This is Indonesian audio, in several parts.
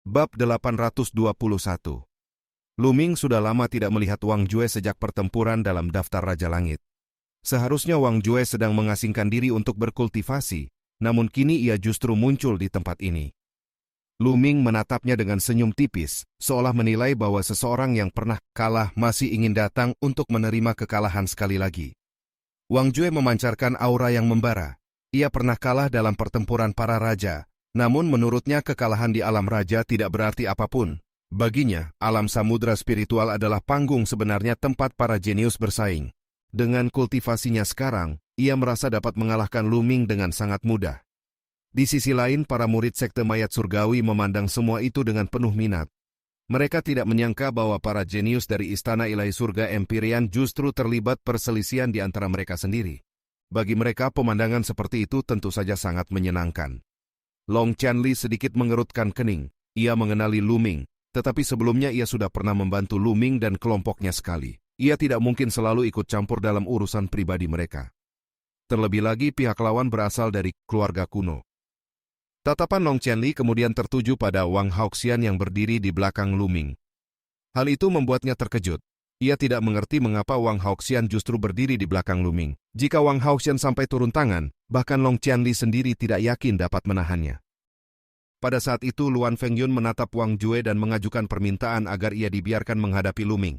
Bab 821. Lu Ming sudah lama tidak melihat Wang Jue sejak pertempuran dalam daftar Raja Langit. Seharusnya Wang Jue sedang mengasingkan diri untuk berkultivasi, namun kini ia justru muncul di tempat ini. Lu Ming menatapnya dengan senyum tipis, seolah menilai bahwa seseorang yang pernah kalah masih ingin datang untuk menerima kekalahan sekali lagi. Wang Jue memancarkan aura yang membara. Ia pernah kalah dalam pertempuran para raja. Namun menurutnya kekalahan di alam raja tidak berarti apapun. Baginya, alam samudra spiritual adalah panggung sebenarnya tempat para jenius bersaing. Dengan kultivasinya sekarang, ia merasa dapat mengalahkan Lu Ming dengan sangat mudah. Di sisi lain, para murid sekte mayat surgawi memandang semua itu dengan penuh minat. Mereka tidak menyangka bahwa para jenius dari Istana Ilahi Surga Empyrean justru terlibat perselisihan di antara mereka sendiri. Bagi mereka, pemandangan seperti itu tentu saja sangat menyenangkan. Long Chanli sedikit mengerutkan kening. Ia mengenali Lu Ming, tetapi sebelumnya ia sudah pernah membantu Lu Ming dan kelompoknya sekali. Ia tidak mungkin selalu ikut campur dalam urusan pribadi mereka. Terlebih lagi pihak lawan berasal dari keluarga kuno. Tatapan Long Chanli kemudian tertuju pada Wang Haoxian yang berdiri di belakang Lu Ming. Hal itu membuatnya terkejut. Ia tidak mengerti mengapa Wang Haoxian justru berdiri di belakang Lu Ming. Jika Wang Haoxian sampai turun tangan, bahkan Long Chanli sendiri tidak yakin dapat menahannya. Pada saat itu Luan Fengyun menatap Wang Jue dan mengajukan permintaan agar ia dibiarkan menghadapi Lu Ming.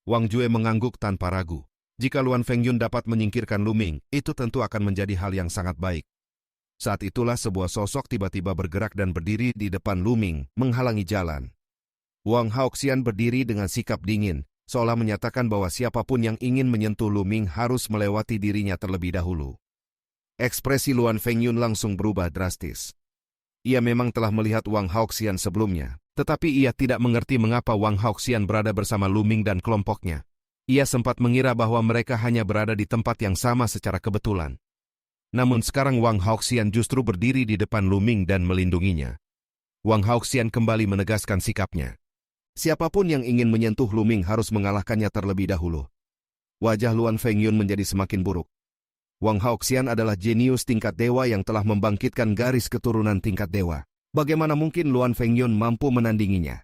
Wang Jue mengangguk tanpa ragu. Jika Luan Fengyun dapat menyingkirkan Lu Ming, itu tentu akan menjadi hal yang sangat baik. Saat itulah sebuah sosok tiba-tiba bergerak dan berdiri di depan Lu Ming, menghalangi jalan. Wang Haoxian berdiri dengan sikap dingin, seolah menyatakan bahwa siapapun yang ingin menyentuh Lu Ming harus melewati dirinya terlebih dahulu. Ekspresi Luan Fengyun langsung berubah drastis. Ia memang telah melihat Wang Haoxian sebelumnya, tetapi ia tidak mengerti mengapa Wang Haoxian berada bersama Lu Ming dan kelompoknya. Ia sempat mengira bahwa mereka hanya berada di tempat yang sama secara kebetulan. Namun sekarang Wang Haoxian justru berdiri di depan Lu Ming dan melindunginya. Wang Haoxian kembali menegaskan sikapnya. Siapapun yang ingin menyentuh Lu Ming harus mengalahkannya terlebih dahulu. Wajah Luan Fengyun menjadi semakin buruk. Wang Haoxian adalah jenius tingkat dewa yang telah membangkitkan garis keturunan tingkat dewa. Bagaimana mungkin Luan Fengyun mampu menandinginya?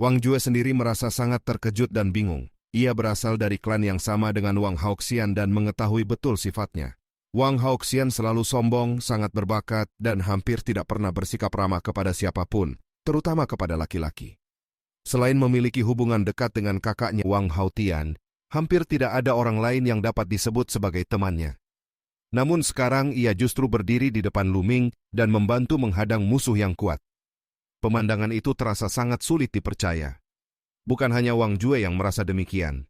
Wang Jue sendiri merasa sangat terkejut dan bingung. Ia berasal dari klan yang sama dengan Wang Haoxian dan mengetahui betul sifatnya. Wang Haoxian selalu sombong, sangat berbakat, dan hampir tidak pernah bersikap ramah kepada siapapun, terutama kepada laki-laki. Selain memiliki hubungan dekat dengan kakaknya Wang Haotian, hampir tidak ada orang lain yang dapat disebut sebagai temannya. Namun sekarang ia justru berdiri di depan Lu Ming dan membantu menghadang musuh yang kuat. Pemandangan itu terasa sangat sulit dipercaya. Bukan hanya Wang Jue yang merasa demikian.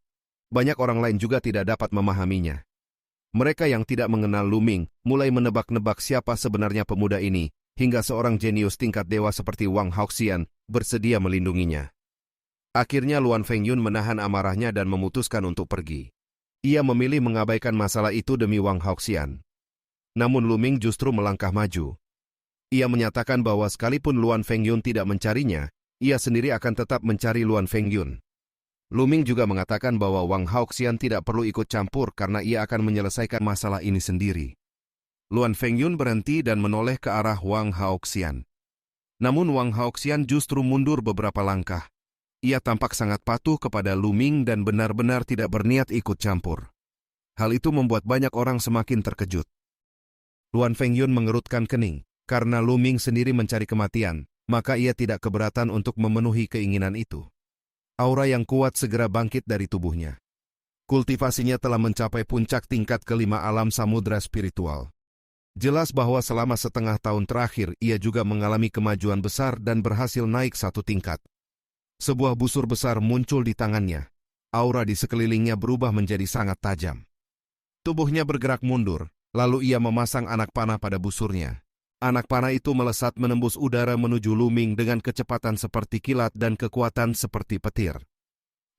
Banyak orang lain juga tidak dapat memahaminya. Mereka yang tidak mengenal Lu Ming mulai menebak-nebak siapa sebenarnya pemuda ini, hingga seorang jenius tingkat dewa seperti Wang Haoxian bersedia melindunginya. Akhirnya Luan Fengyun menahan amarahnya dan memutuskan untuk pergi. Ia memilih mengabaikan masalah itu demi Wang Haoxian. Namun Lu Ming justru melangkah maju. Ia menyatakan bahwa sekalipun Luan Fengyun tidak mencarinya, ia sendiri akan tetap mencari Luan Fengyun. Lu Ming juga mengatakan bahwa Wang Haoxian tidak perlu ikut campur karena ia akan menyelesaikan masalah ini sendiri. Luan Fengyun berhenti dan menoleh ke arah Wang Haoxian. Namun Wang Haoxian justru mundur beberapa langkah. Ia tampak sangat patuh kepada Lu Ming dan benar-benar tidak berniat ikut campur. Hal itu membuat banyak orang semakin terkejut. Luan Fengyun mengerutkan kening. Karena Lu Ming sendiri mencari kematian, maka ia tidak keberatan untuk memenuhi keinginan itu. Aura yang kuat segera bangkit dari tubuhnya. Kultivasinya telah mencapai puncak tingkat kelima alam samudra spiritual. Jelas bahwa selama setengah tahun terakhir ia juga mengalami kemajuan besar dan berhasil naik satu tingkat. Sebuah busur besar muncul di tangannya. Aura di sekelilingnya berubah menjadi sangat tajam. Tubuhnya bergerak mundur, lalu ia memasang anak panah pada busurnya. Anak panah itu melesat menembus udara menuju Lu Ming dengan kecepatan seperti kilat dan kekuatan seperti petir.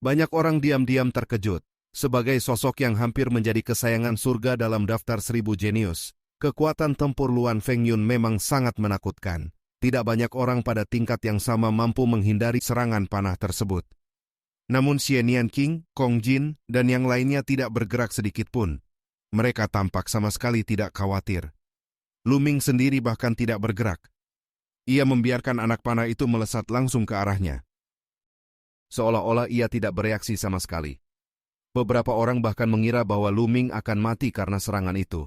Banyak orang diam-diam terkejut. Sebagai sosok yang hampir menjadi kesayangan surga dalam daftar 1000 jenius, kekuatan tempur Luan Fengyun memang sangat menakutkan. Tidak banyak orang pada tingkat yang sama mampu menghindari serangan panah tersebut. Namun Xie Nianqing, Kong Jin, dan yang lainnya tidak bergerak sedikit pun. Mereka tampak sama sekali tidak khawatir. Lu Ming sendiri bahkan tidak bergerak. Ia membiarkan anak panah itu melesat langsung ke arahnya. Seolah-olah ia tidak bereaksi sama sekali. Beberapa orang bahkan mengira bahwa Lu Ming akan mati karena serangan itu.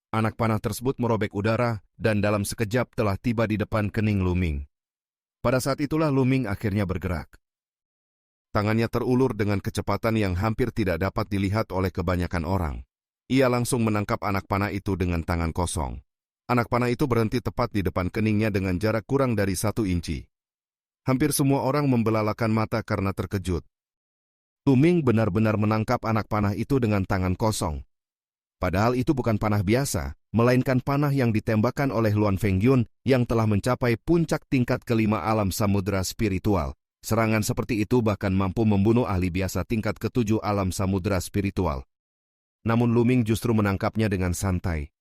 Anak panah tersebut merobek udara dan dalam sekejap telah tiba di depan kening Lu Ming. Pada saat itulah Lu Ming akhirnya bergerak. Tangannya terulur dengan kecepatan yang hampir tidak dapat dilihat oleh kebanyakan orang. Ia langsung menangkap anak panah itu dengan tangan kosong. Anak panah itu berhenti tepat di depan keningnya dengan jarak kurang dari 1 inci. Hampir semua orang membelalakan mata karena terkejut. Lu Ming benar-benar menangkap anak panah itu dengan tangan kosong. Padahal itu bukan panah biasa, melainkan panah yang ditembakkan oleh Luan Fengyun yang telah mencapai puncak tingkat kelima alam samudera spiritual. Serangan seperti itu bahkan mampu membunuh ahli biasa tingkat ke-7 alam samudera spiritual. Namun Lu Ming justru menangkapnya dengan santai.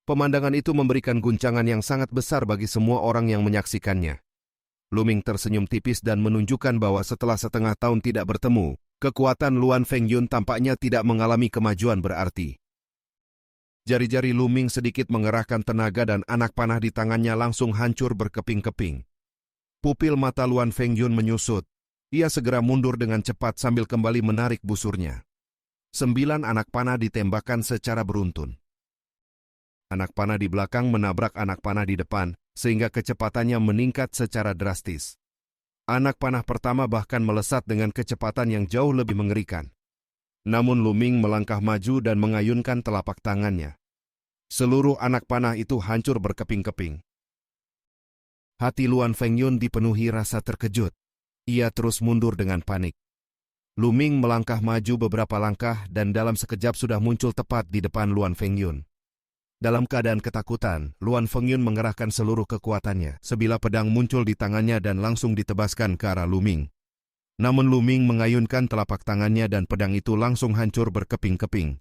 Pemandangan itu memberikan guncangan yang sangat besar bagi semua orang yang menyaksikannya. Lu Ming tersenyum tipis dan menunjukkan bahwa setelah setengah tahun tidak bertemu, kekuatan Luan Fengyun tampaknya tidak mengalami kemajuan berarti. Jari-jari Lu Ming sedikit mengerahkan tenaga dan anak panah di tangannya langsung hancur berkeping-keping. Pupil mata Luan Fengyun menyusut. Ia segera mundur dengan cepat sambil kembali menarik busurnya. 9 anak panah ditembakkan secara beruntun. Anak panah di belakang menabrak anak panah di depan, sehingga kecepatannya meningkat secara drastis. Anak panah pertama bahkan melesat dengan kecepatan yang jauh lebih mengerikan. Namun Lu Ming melangkah maju dan mengayunkan telapak tangannya. Seluruh anak panah itu hancur berkeping-keping. Hati Luan Fengyun dipenuhi rasa terkejut. Ia terus mundur dengan panik. Lu Ming melangkah maju beberapa langkah dan dalam sekejap sudah muncul tepat di depan Luan Fengyun. Dalam keadaan ketakutan, Luan Fengyun mengerahkan seluruh kekuatannya. Sebilah pedang muncul di tangannya dan langsung ditebaskan ke arah Lu Ming. Namun Lu Ming mengayunkan telapak tangannya dan pedang itu langsung hancur berkeping-keping.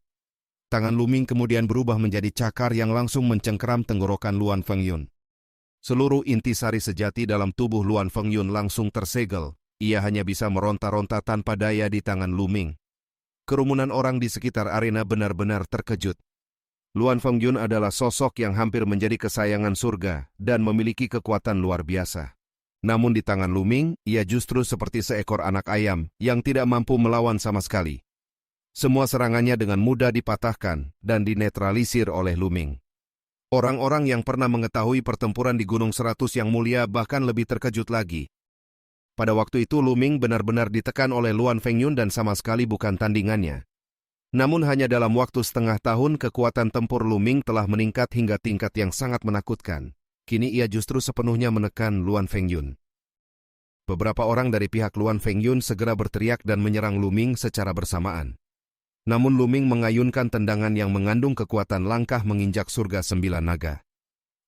Tangan Lu Ming kemudian berubah menjadi cakar yang langsung mencengkeram tenggorokan Luan Fengyun. Seluruh intisari sejati dalam tubuh Luan Fengyun langsung tersegel. Ia hanya bisa meronta-ronta tanpa daya di tangan Lu Ming. Kerumunan orang di sekitar arena benar-benar terkejut. Luan Fengyun adalah sosok yang hampir menjadi kesayangan surga dan memiliki kekuatan luar biasa. Namun di tangan Lu Ming, ia justru seperti seekor anak ayam yang tidak mampu melawan sama sekali. Semua serangannya dengan mudah dipatahkan dan dinetralisir oleh Lu Ming. Orang-orang yang pernah mengetahui pertempuran di Gunung 100 yang mulia bahkan lebih terkejut lagi. Pada waktu itu Lu Ming benar-benar ditekan oleh Luan Fengyun dan sama sekali bukan tandingannya. Namun hanya dalam waktu setengah tahun kekuatan tempur Lu Ming telah meningkat hingga tingkat yang sangat menakutkan. Kini ia justru sepenuhnya menekan Luan Fengyun. Beberapa orang dari pihak Luan Fengyun segera berteriak dan menyerang Lu Ming secara bersamaan. Namun Lu Ming mengayunkan tendangan yang mengandung kekuatan langkah menginjak surga 9 naga.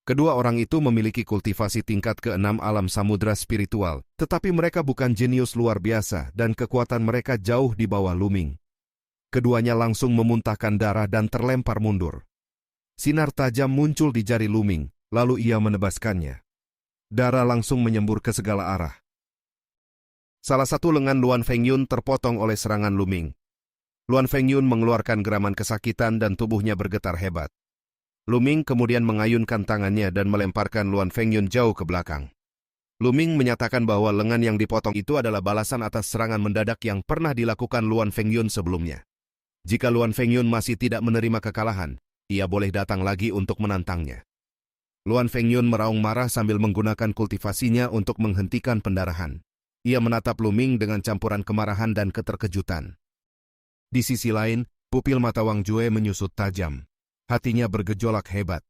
Kedua orang itu memiliki kultivasi tingkat ke-6 alam samudera spiritual, tetapi mereka bukan jenius luar biasa dan kekuatan mereka jauh di bawah Lu Ming. Keduanya langsung memuntahkan darah dan terlempar mundur. Sinar tajam muncul di jari Lu Ming, lalu ia menebaskannya. Darah langsung menyembur ke segala arah. Salah satu lengan Luan Fengyun terpotong oleh serangan Lu Ming. Luan Fengyun mengeluarkan geraman kesakitan dan tubuhnya bergetar hebat. Lu Ming kemudian mengayunkan tangannya dan melemparkan Luan Fengyun jauh ke belakang. Lu Ming menyatakan bahwa lengan yang dipotong itu adalah balasan atas serangan mendadak yang pernah dilakukan Luan Fengyun sebelumnya. Jika Luan Fengyun masih tidak menerima kekalahan, ia boleh datang lagi untuk menantangnya. Luan Fengyun meraung marah sambil menggunakan kultivasinya untuk menghentikan pendarahan. Ia menatap Lu Ming dengan campuran kemarahan dan keterkejutan. Di sisi lain, pupil mata Wang Jue menyusut tajam. Hatinya bergejolak hebat.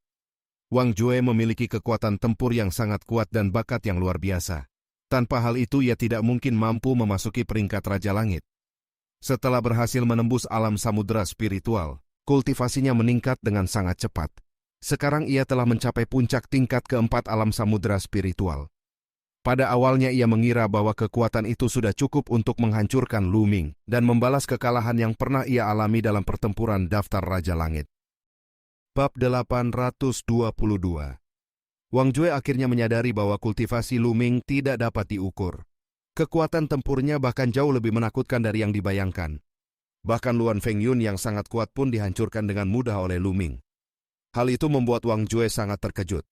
Wang Jue memiliki kekuatan tempur yang sangat kuat dan bakat yang luar biasa. Tanpa hal itu ia tidak mungkin mampu memasuki peringkat Raja Langit. Setelah berhasil menembus alam samudera spiritual, kultivasinya meningkat dengan sangat cepat. Sekarang ia telah mencapai puncak tingkat ke-4 alam samudera spiritual. Pada awalnya ia mengira bahwa kekuatan itu sudah cukup untuk menghancurkan Lu Ming dan membalas kekalahan yang pernah ia alami dalam pertempuran daftar Raja Langit. Bab 822. Wang Jue akhirnya menyadari bahwa kultivasi Lu Ming tidak dapat diukur. Kekuatan tempurnya bahkan jauh lebih menakutkan dari yang dibayangkan. Bahkan Luan Fengyun yang sangat kuat pun dihancurkan dengan mudah oleh Lu Ming. Hal itu membuat Wang Jue sangat terkejut.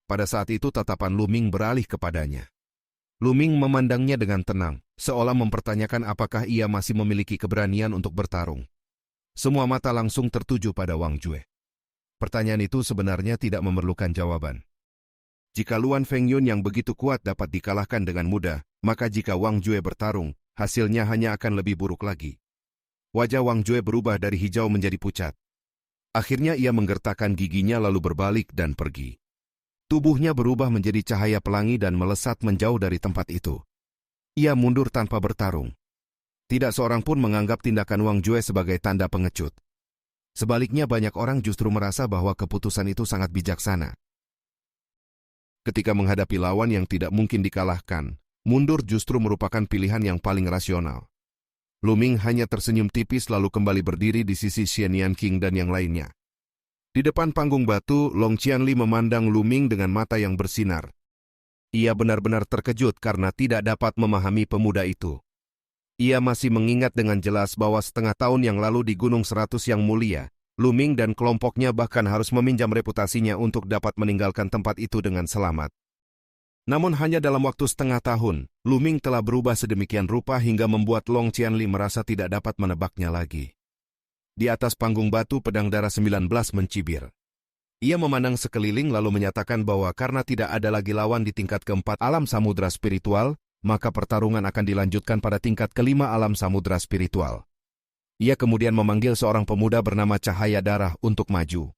Pada saat itu tatapan Luming beralih kepadanya. Luming memandangnya dengan tenang, seolah mempertanyakan apakah ia masih memiliki keberanian untuk bertarung. Semua mata langsung tertuju pada Wang Jue. Pertanyaan itu sebenarnya tidak memerlukan jawaban. Jika Luan Fengyun yang begitu kuat dapat dikalahkan dengan mudah, maka jika Wang Jue bertarung, hasilnya hanya akan lebih buruk lagi. Wajah Wang Jue berubah dari hijau menjadi pucat. Akhirnya ia menggertakkan giginya lalu berbalik dan pergi. Tubuhnya berubah menjadi cahaya pelangi dan melesat menjauh dari tempat itu. Ia mundur tanpa bertarung. Tidak seorang pun menganggap tindakan Wang Jue sebagai tanda pengecut. Sebaliknya banyak orang justru merasa bahwa keputusan itu sangat bijaksana. Ketika menghadapi lawan yang tidak mungkin dikalahkan, mundur justru merupakan pilihan yang paling rasional. Luming hanya tersenyum tipis lalu kembali berdiri di sisi Xian Yanqing dan yang lainnya. Di depan panggung batu, Long Qianli memandang Luming dengan mata yang bersinar. Ia benar-benar terkejut karena tidak dapat memahami pemuda itu. Ia masih mengingat dengan jelas bahwa setengah tahun yang lalu di Gunung 100 yang mulia, Luming dan kelompoknya bahkan harus meminjam reputasinya untuk dapat meninggalkan tempat itu dengan selamat. Namun hanya dalam waktu setengah tahun, Luming telah berubah sedemikian rupa hingga membuat Long Qianli merasa tidak dapat menebaknya lagi. Di atas panggung batu pedang darah 19 mencibir. Ia memandang sekeliling lalu menyatakan bahwa karena tidak ada lagi lawan di tingkat keempat alam samudra spiritual, maka pertarungan akan dilanjutkan pada tingkat kelima alam samudra spiritual. Ia kemudian memanggil seorang pemuda bernama Cahaya Darah untuk maju.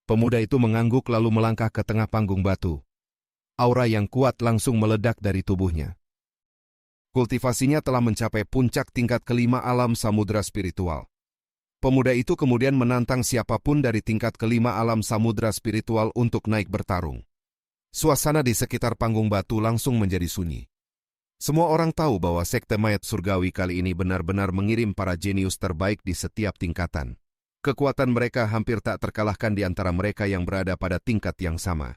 Pemuda itu mengangguk lalu melangkah ke tengah panggung batu. Aura yang kuat langsung meledak dari tubuhnya. Kultivasinya telah mencapai puncak tingkat kelima alam samudra spiritual. Pemuda itu kemudian menantang siapapun dari tingkat kelima alam samudra spiritual untuk naik bertarung. Suasana di sekitar panggung batu langsung menjadi sunyi. Semua orang tahu bahwa Sekte Mayat Surgawi kali ini benar-benar mengirim para jenius terbaik di setiap tingkatan. Kekuatan mereka hampir tak terkalahkan di antara mereka yang berada pada tingkat yang sama.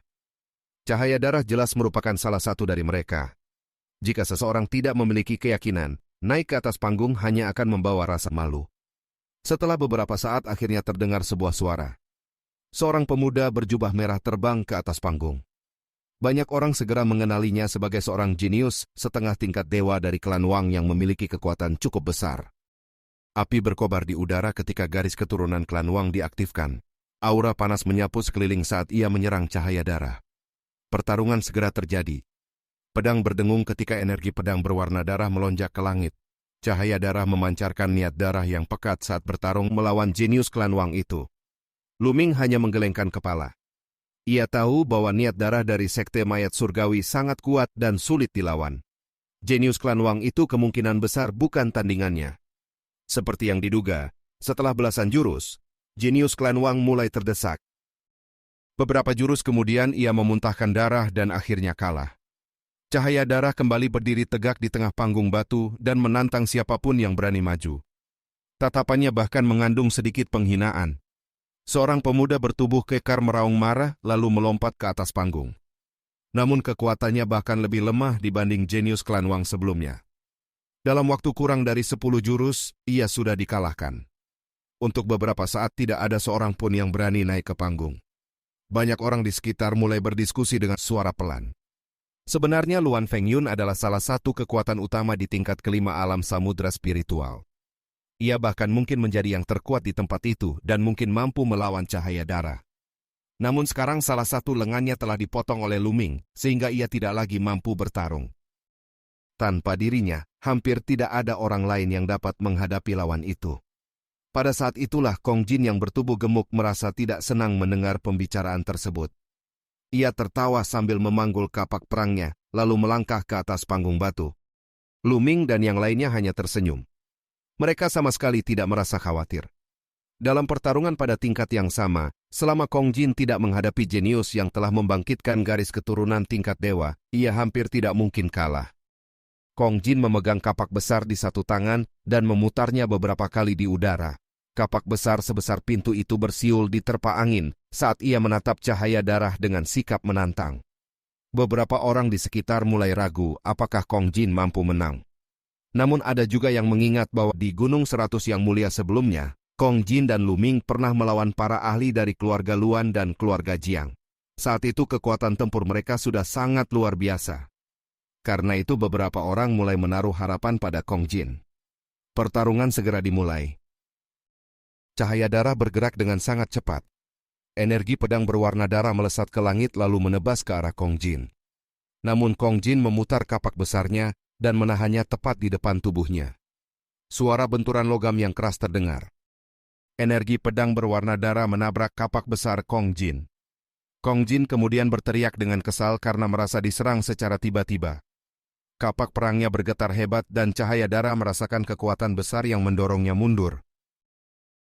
Cahaya Darah jelas merupakan salah satu dari mereka. Jika seseorang tidak memiliki keyakinan, naik ke atas panggung hanya akan membawa rasa malu. Setelah beberapa saat akhirnya terdengar sebuah suara. Seorang pemuda berjubah merah terbang ke atas panggung. Banyak orang segera mengenalinya sebagai seorang jenius setengah tingkat dewa dari klan Wang yang memiliki kekuatan cukup besar. Api berkobar di udara ketika garis keturunan klan Wang diaktifkan. Aura panas menyapu sekeliling saat ia menyerang Cahaya Darah. Pertarungan segera terjadi. Pedang berdengung ketika energi pedang berwarna darah melonjak ke langit. Cahaya Darah memancarkan niat darah yang pekat saat bertarung melawan jenius klan Wang itu. Luming hanya menggelengkan kepala. Ia tahu bahwa niat darah dari Sekte Mayat Surgawi sangat kuat dan sulit dilawan. Jenius klan Wang itu kemungkinan besar bukan tandingannya. Seperti yang diduga, setelah belasan jurus, jenius klan Wang mulai terdesak. Beberapa jurus kemudian ia memuntahkan darah dan akhirnya kalah. Cahaya Darah kembali berdiri tegak di tengah panggung batu dan menantang siapapun yang berani maju. Tatapannya bahkan mengandung sedikit penghinaan. Seorang pemuda bertubuh kekar meraung marah lalu melompat ke atas panggung. Namun kekuatannya bahkan lebih lemah dibanding jenius klan Wang sebelumnya. Dalam waktu kurang dari 10 jurus, ia sudah dikalahkan. Untuk beberapa saat tidak ada seorang pun yang berani naik ke panggung. Banyak orang di sekitar mulai berdiskusi dengan suara pelan. Sebenarnya Luan Fengyun adalah salah satu kekuatan utama di tingkat kelima alam samudra spiritual. Ia bahkan mungkin menjadi yang terkuat di tempat itu dan mungkin mampu melawan Cahaya Darah. Namun sekarang salah satu lengannya telah dipotong oleh Luming, sehingga ia tidak lagi mampu bertarung. Tanpa dirinya, hampir tidak ada orang lain yang dapat menghadapi lawan itu. Pada saat itulah Kong Jin yang bertubuh gemuk merasa tidak senang mendengar pembicaraan tersebut. Ia tertawa sambil memanggul kapak perangnya, lalu melangkah ke atas panggung batu. Luming dan yang lainnya hanya tersenyum. Mereka sama sekali tidak merasa khawatir. Dalam pertarungan pada tingkat yang sama, selama Kong Jin tidak menghadapi jenius yang telah membangkitkan garis keturunan tingkat dewa, ia hampir tidak mungkin kalah. Kong Jin memegang kapak besar di satu tangan dan memutarnya beberapa kali di udara. Kapak besar sebesar pintu itu bersiul diterpa angin saat ia menatap Cahaya Darah dengan sikap menantang. Beberapa orang di sekitar mulai ragu apakah Kong Jin mampu menang. Namun ada juga yang mengingat bahwa di Gunung 100 yang mulia sebelumnya, Kong Jin dan Luming pernah melawan para ahli dari keluarga Luan dan keluarga Jiang. Saat itu kekuatan tempur mereka sudah sangat luar biasa. Karena itu beberapa orang mulai menaruh harapan pada Kong Jin. Pertarungan segera dimulai. Cahaya darah bergerak dengan sangat cepat. Energi pedang berwarna darah melesat ke langit lalu menebas ke arah Kong Jin. Namun Kong Jin memutar kapak besarnya dan menahannya tepat di depan tubuhnya. Suara benturan logam yang keras terdengar. Energi pedang berwarna darah menabrak kapak besar Kong Jin. Kong Jin kemudian berteriak dengan kesal karena merasa diserang secara tiba-tiba. Kapak perangnya bergetar hebat dan cahaya darah merasakan kekuatan besar yang mendorongnya mundur.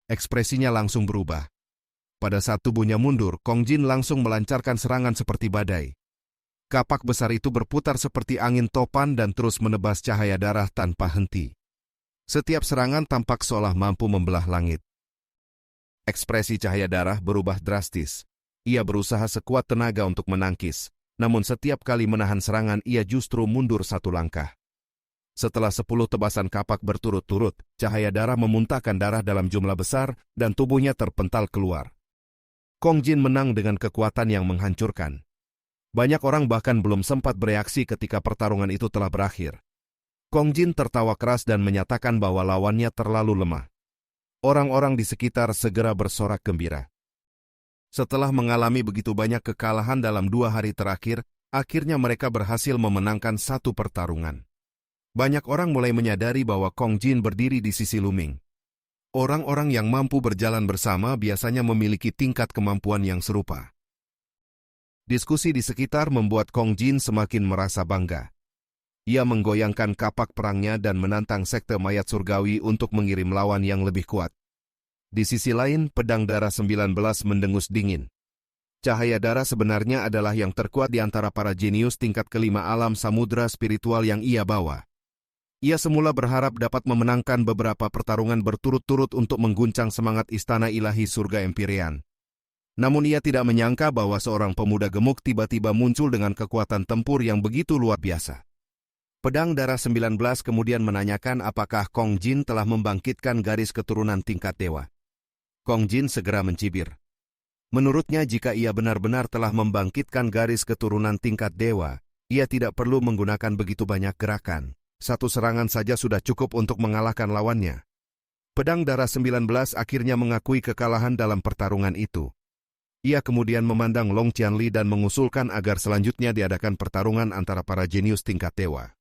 Ekspresinya langsung berubah. Pada saat tubuhnya mundur, Kong Jin langsung melancarkan serangan seperti badai. Kapak besar itu berputar seperti angin topan dan terus menebas cahaya darah tanpa henti. Setiap serangan tampak seolah mampu membelah langit. Ekspresi cahaya darah berubah drastis. Ia berusaha sekuat tenaga untuk menangkis, namun setiap kali menahan serangan ia justru mundur satu langkah. Setelah 10 tebasan kapak berturut-turut, cahaya darah memuntahkan darah dalam jumlah besar dan tubuhnya terpental keluar. Kong Jin menang dengan kekuatan yang menghancurkan. Banyak orang bahkan belum sempat bereaksi ketika pertarungan itu telah berakhir. Kong Jin tertawa keras dan menyatakan bahwa lawannya terlalu lemah. Orang-orang di sekitar segera bersorak gembira. Setelah mengalami begitu banyak kekalahan dalam 2 hari terakhir, akhirnya mereka berhasil memenangkan satu pertarungan. Banyak orang mulai menyadari bahwa Kong Jin berdiri di sisi Luming. Orang-orang yang mampu berjalan bersama biasanya memiliki tingkat kemampuan yang serupa. Diskusi di sekitar membuat Kong Jin semakin merasa bangga. Ia menggoyangkan kapak perangnya dan menantang sekte mayat surgawi untuk mengirim lawan yang lebih kuat. Di sisi lain, pedang darah 19 mendengus dingin. Cahaya darah sebenarnya adalah yang terkuat di antara para jenius tingkat kelima alam samudra spiritual yang ia bawa. Ia semula berharap dapat memenangkan beberapa pertarungan berturut-turut untuk mengguncang semangat istana ilahi surga Empyrean. Namun ia tidak menyangka bahwa seorang pemuda gemuk tiba-tiba muncul dengan kekuatan tempur yang begitu luar biasa. Pedang darah 19 kemudian menanyakan apakah Kong Jin telah membangkitkan garis keturunan tingkat dewa. Kong Jin segera mencibir. Menurutnya jika ia benar-benar telah membangkitkan garis keturunan tingkat dewa, ia tidak perlu menggunakan begitu banyak gerakan. Satu serangan saja sudah cukup untuk mengalahkan lawannya. Pedang darah 19 akhirnya mengakui kekalahan dalam pertarungan itu. Ia kemudian memandang Long Qianli dan mengusulkan agar selanjutnya diadakan pertarungan antara para jenius tingkat dewa.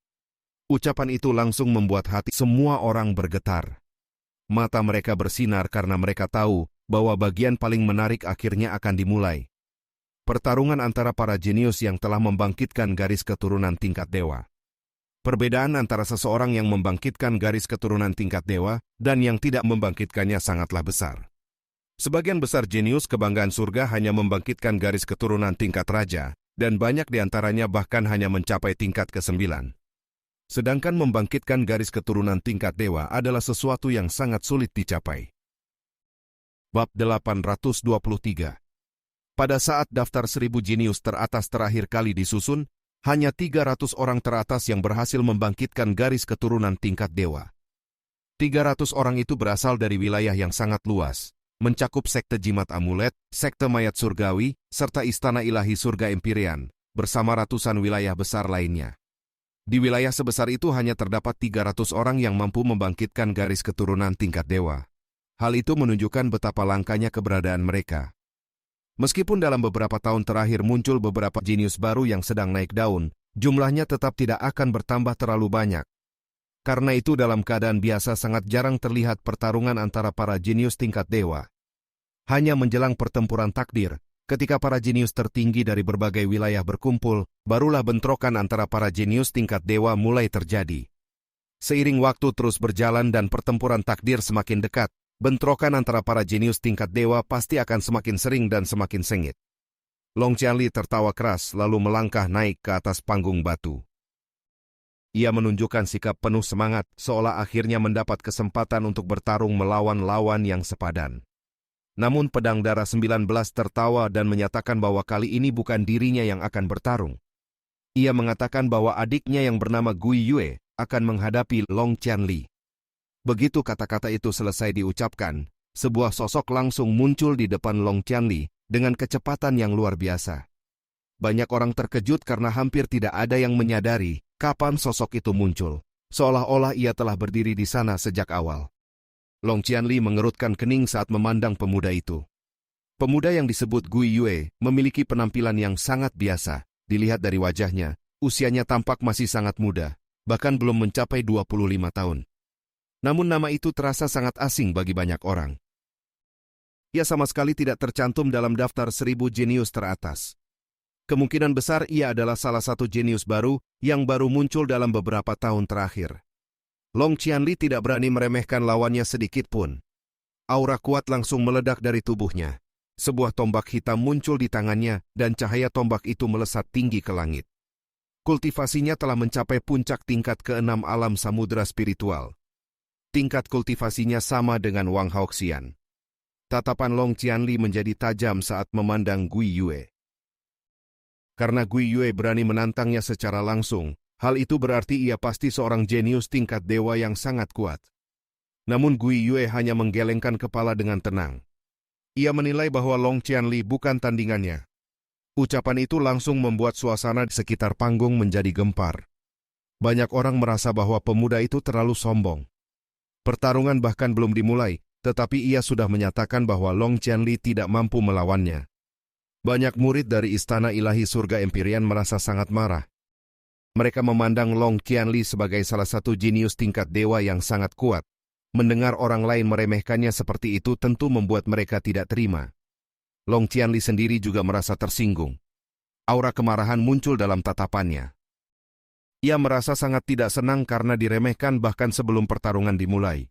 Ucapan itu langsung membuat hati semua orang bergetar. Mata mereka bersinar karena mereka tahu bahwa bagian paling menarik akhirnya akan dimulai. Pertarungan antara para jenius yang telah membangkitkan garis keturunan tingkat dewa. Perbedaan antara seseorang yang membangkitkan garis keturunan tingkat dewa dan yang tidak membangkitkannya sangatlah besar. Sebagian besar jenius kebanggaan surga hanya membangkitkan garis keturunan tingkat raja, dan banyak di antaranya bahkan hanya mencapai tingkat ke-9. Sedangkan membangkitkan garis keturunan tingkat dewa adalah sesuatu yang sangat sulit dicapai. Bab 823. Pada saat daftar 1000 jenius teratas terakhir kali disusun, hanya 300 orang teratas yang berhasil membangkitkan garis keturunan tingkat dewa. 300 orang itu berasal dari wilayah yang sangat luas, mencakup sekte jimat amulet, sekte mayat surgawi, serta istana ilahi surga Empyrean, bersama ratusan wilayah besar lainnya. Di wilayah sebesar itu hanya terdapat 300 orang yang mampu membangkitkan garis keturunan tingkat dewa. Hal itu menunjukkan betapa langkanya keberadaan mereka. Meskipun dalam beberapa tahun terakhir muncul beberapa jenius baru yang sedang naik daun, jumlahnya tetap tidak akan bertambah terlalu banyak. Karena itu dalam keadaan biasa sangat jarang terlihat pertarungan antara para jenius tingkat dewa. Hanya menjelang pertempuran takdir, ketika para jenius tertinggi dari berbagai wilayah berkumpul, barulah bentrokan antara para jenius tingkat dewa mulai terjadi. Seiring waktu terus berjalan dan pertempuran takdir semakin dekat, bentrokan antara para jenius tingkat dewa pasti akan semakin sering dan semakin sengit. Long Qianli tertawa keras lalu melangkah naik ke atas panggung batu. Ia menunjukkan sikap penuh semangat, seolah akhirnya mendapat kesempatan untuk bertarung melawan lawan yang sepadan. Namun pedang darah 19 tertawa dan menyatakan bahwa kali ini bukan dirinya yang akan bertarung. Ia mengatakan bahwa adiknya yang bernama Gui Yue akan menghadapi Long Qianli. Begitu kata-kata itu selesai diucapkan, sebuah sosok langsung muncul di depan Long Qianli dengan kecepatan yang luar biasa. Banyak orang terkejut karena hampir tidak ada yang menyadari kapan sosok itu muncul, seolah-olah ia telah berdiri di sana sejak awal. Long Qianli mengerutkan kening saat memandang pemuda itu. Pemuda yang disebut Gui Yue memiliki penampilan yang sangat biasa. Dilihat dari wajahnya, usianya tampak masih sangat muda, bahkan belum mencapai 25 tahun. Namun nama itu terasa sangat asing bagi banyak orang. Ia sama sekali tidak tercantum dalam daftar 1000 jenius teratas. Kemungkinan besar ia adalah salah satu jenius baru yang baru muncul dalam beberapa tahun terakhir. Long Qianli tidak berani meremehkan lawannya sedikit pun. Aura kuat langsung meledak dari tubuhnya. Sebuah tombak hitam muncul di tangannya dan cahaya tombak itu melesat tinggi ke langit. Kultivasinya telah mencapai puncak tingkat ke-6 alam samudera spiritual. Tingkat kultivasinya sama dengan Wang Haoxian. Tatapan Long Qianli menjadi tajam saat memandang Gui Yue. Karena Gui Yue berani menantangnya secara langsung, hal itu berarti ia pasti seorang jenius tingkat dewa yang sangat kuat. Namun Gui Yue hanya menggelengkan kepala dengan tenang. Ia menilai bahwa Long Qianli bukan tandingannya. Ucapan itu langsung membuat suasana di sekitar panggung menjadi gempar. Banyak orang merasa bahwa pemuda itu terlalu sombong. Pertarungan bahkan belum dimulai, tetapi ia sudah menyatakan bahwa Long Qianli tidak mampu melawannya. Banyak murid dari Istana Ilahi Surga Empyrean merasa sangat marah. Mereka memandang Long Qianli sebagai salah satu jenius tingkat dewa yang sangat kuat. Mendengar orang lain meremehkannya seperti itu tentu membuat mereka tidak terima. Long Qianli sendiri juga merasa tersinggung. Aura kemarahan muncul dalam tatapannya. Ia merasa sangat tidak senang karena diremehkan bahkan sebelum pertarungan dimulai.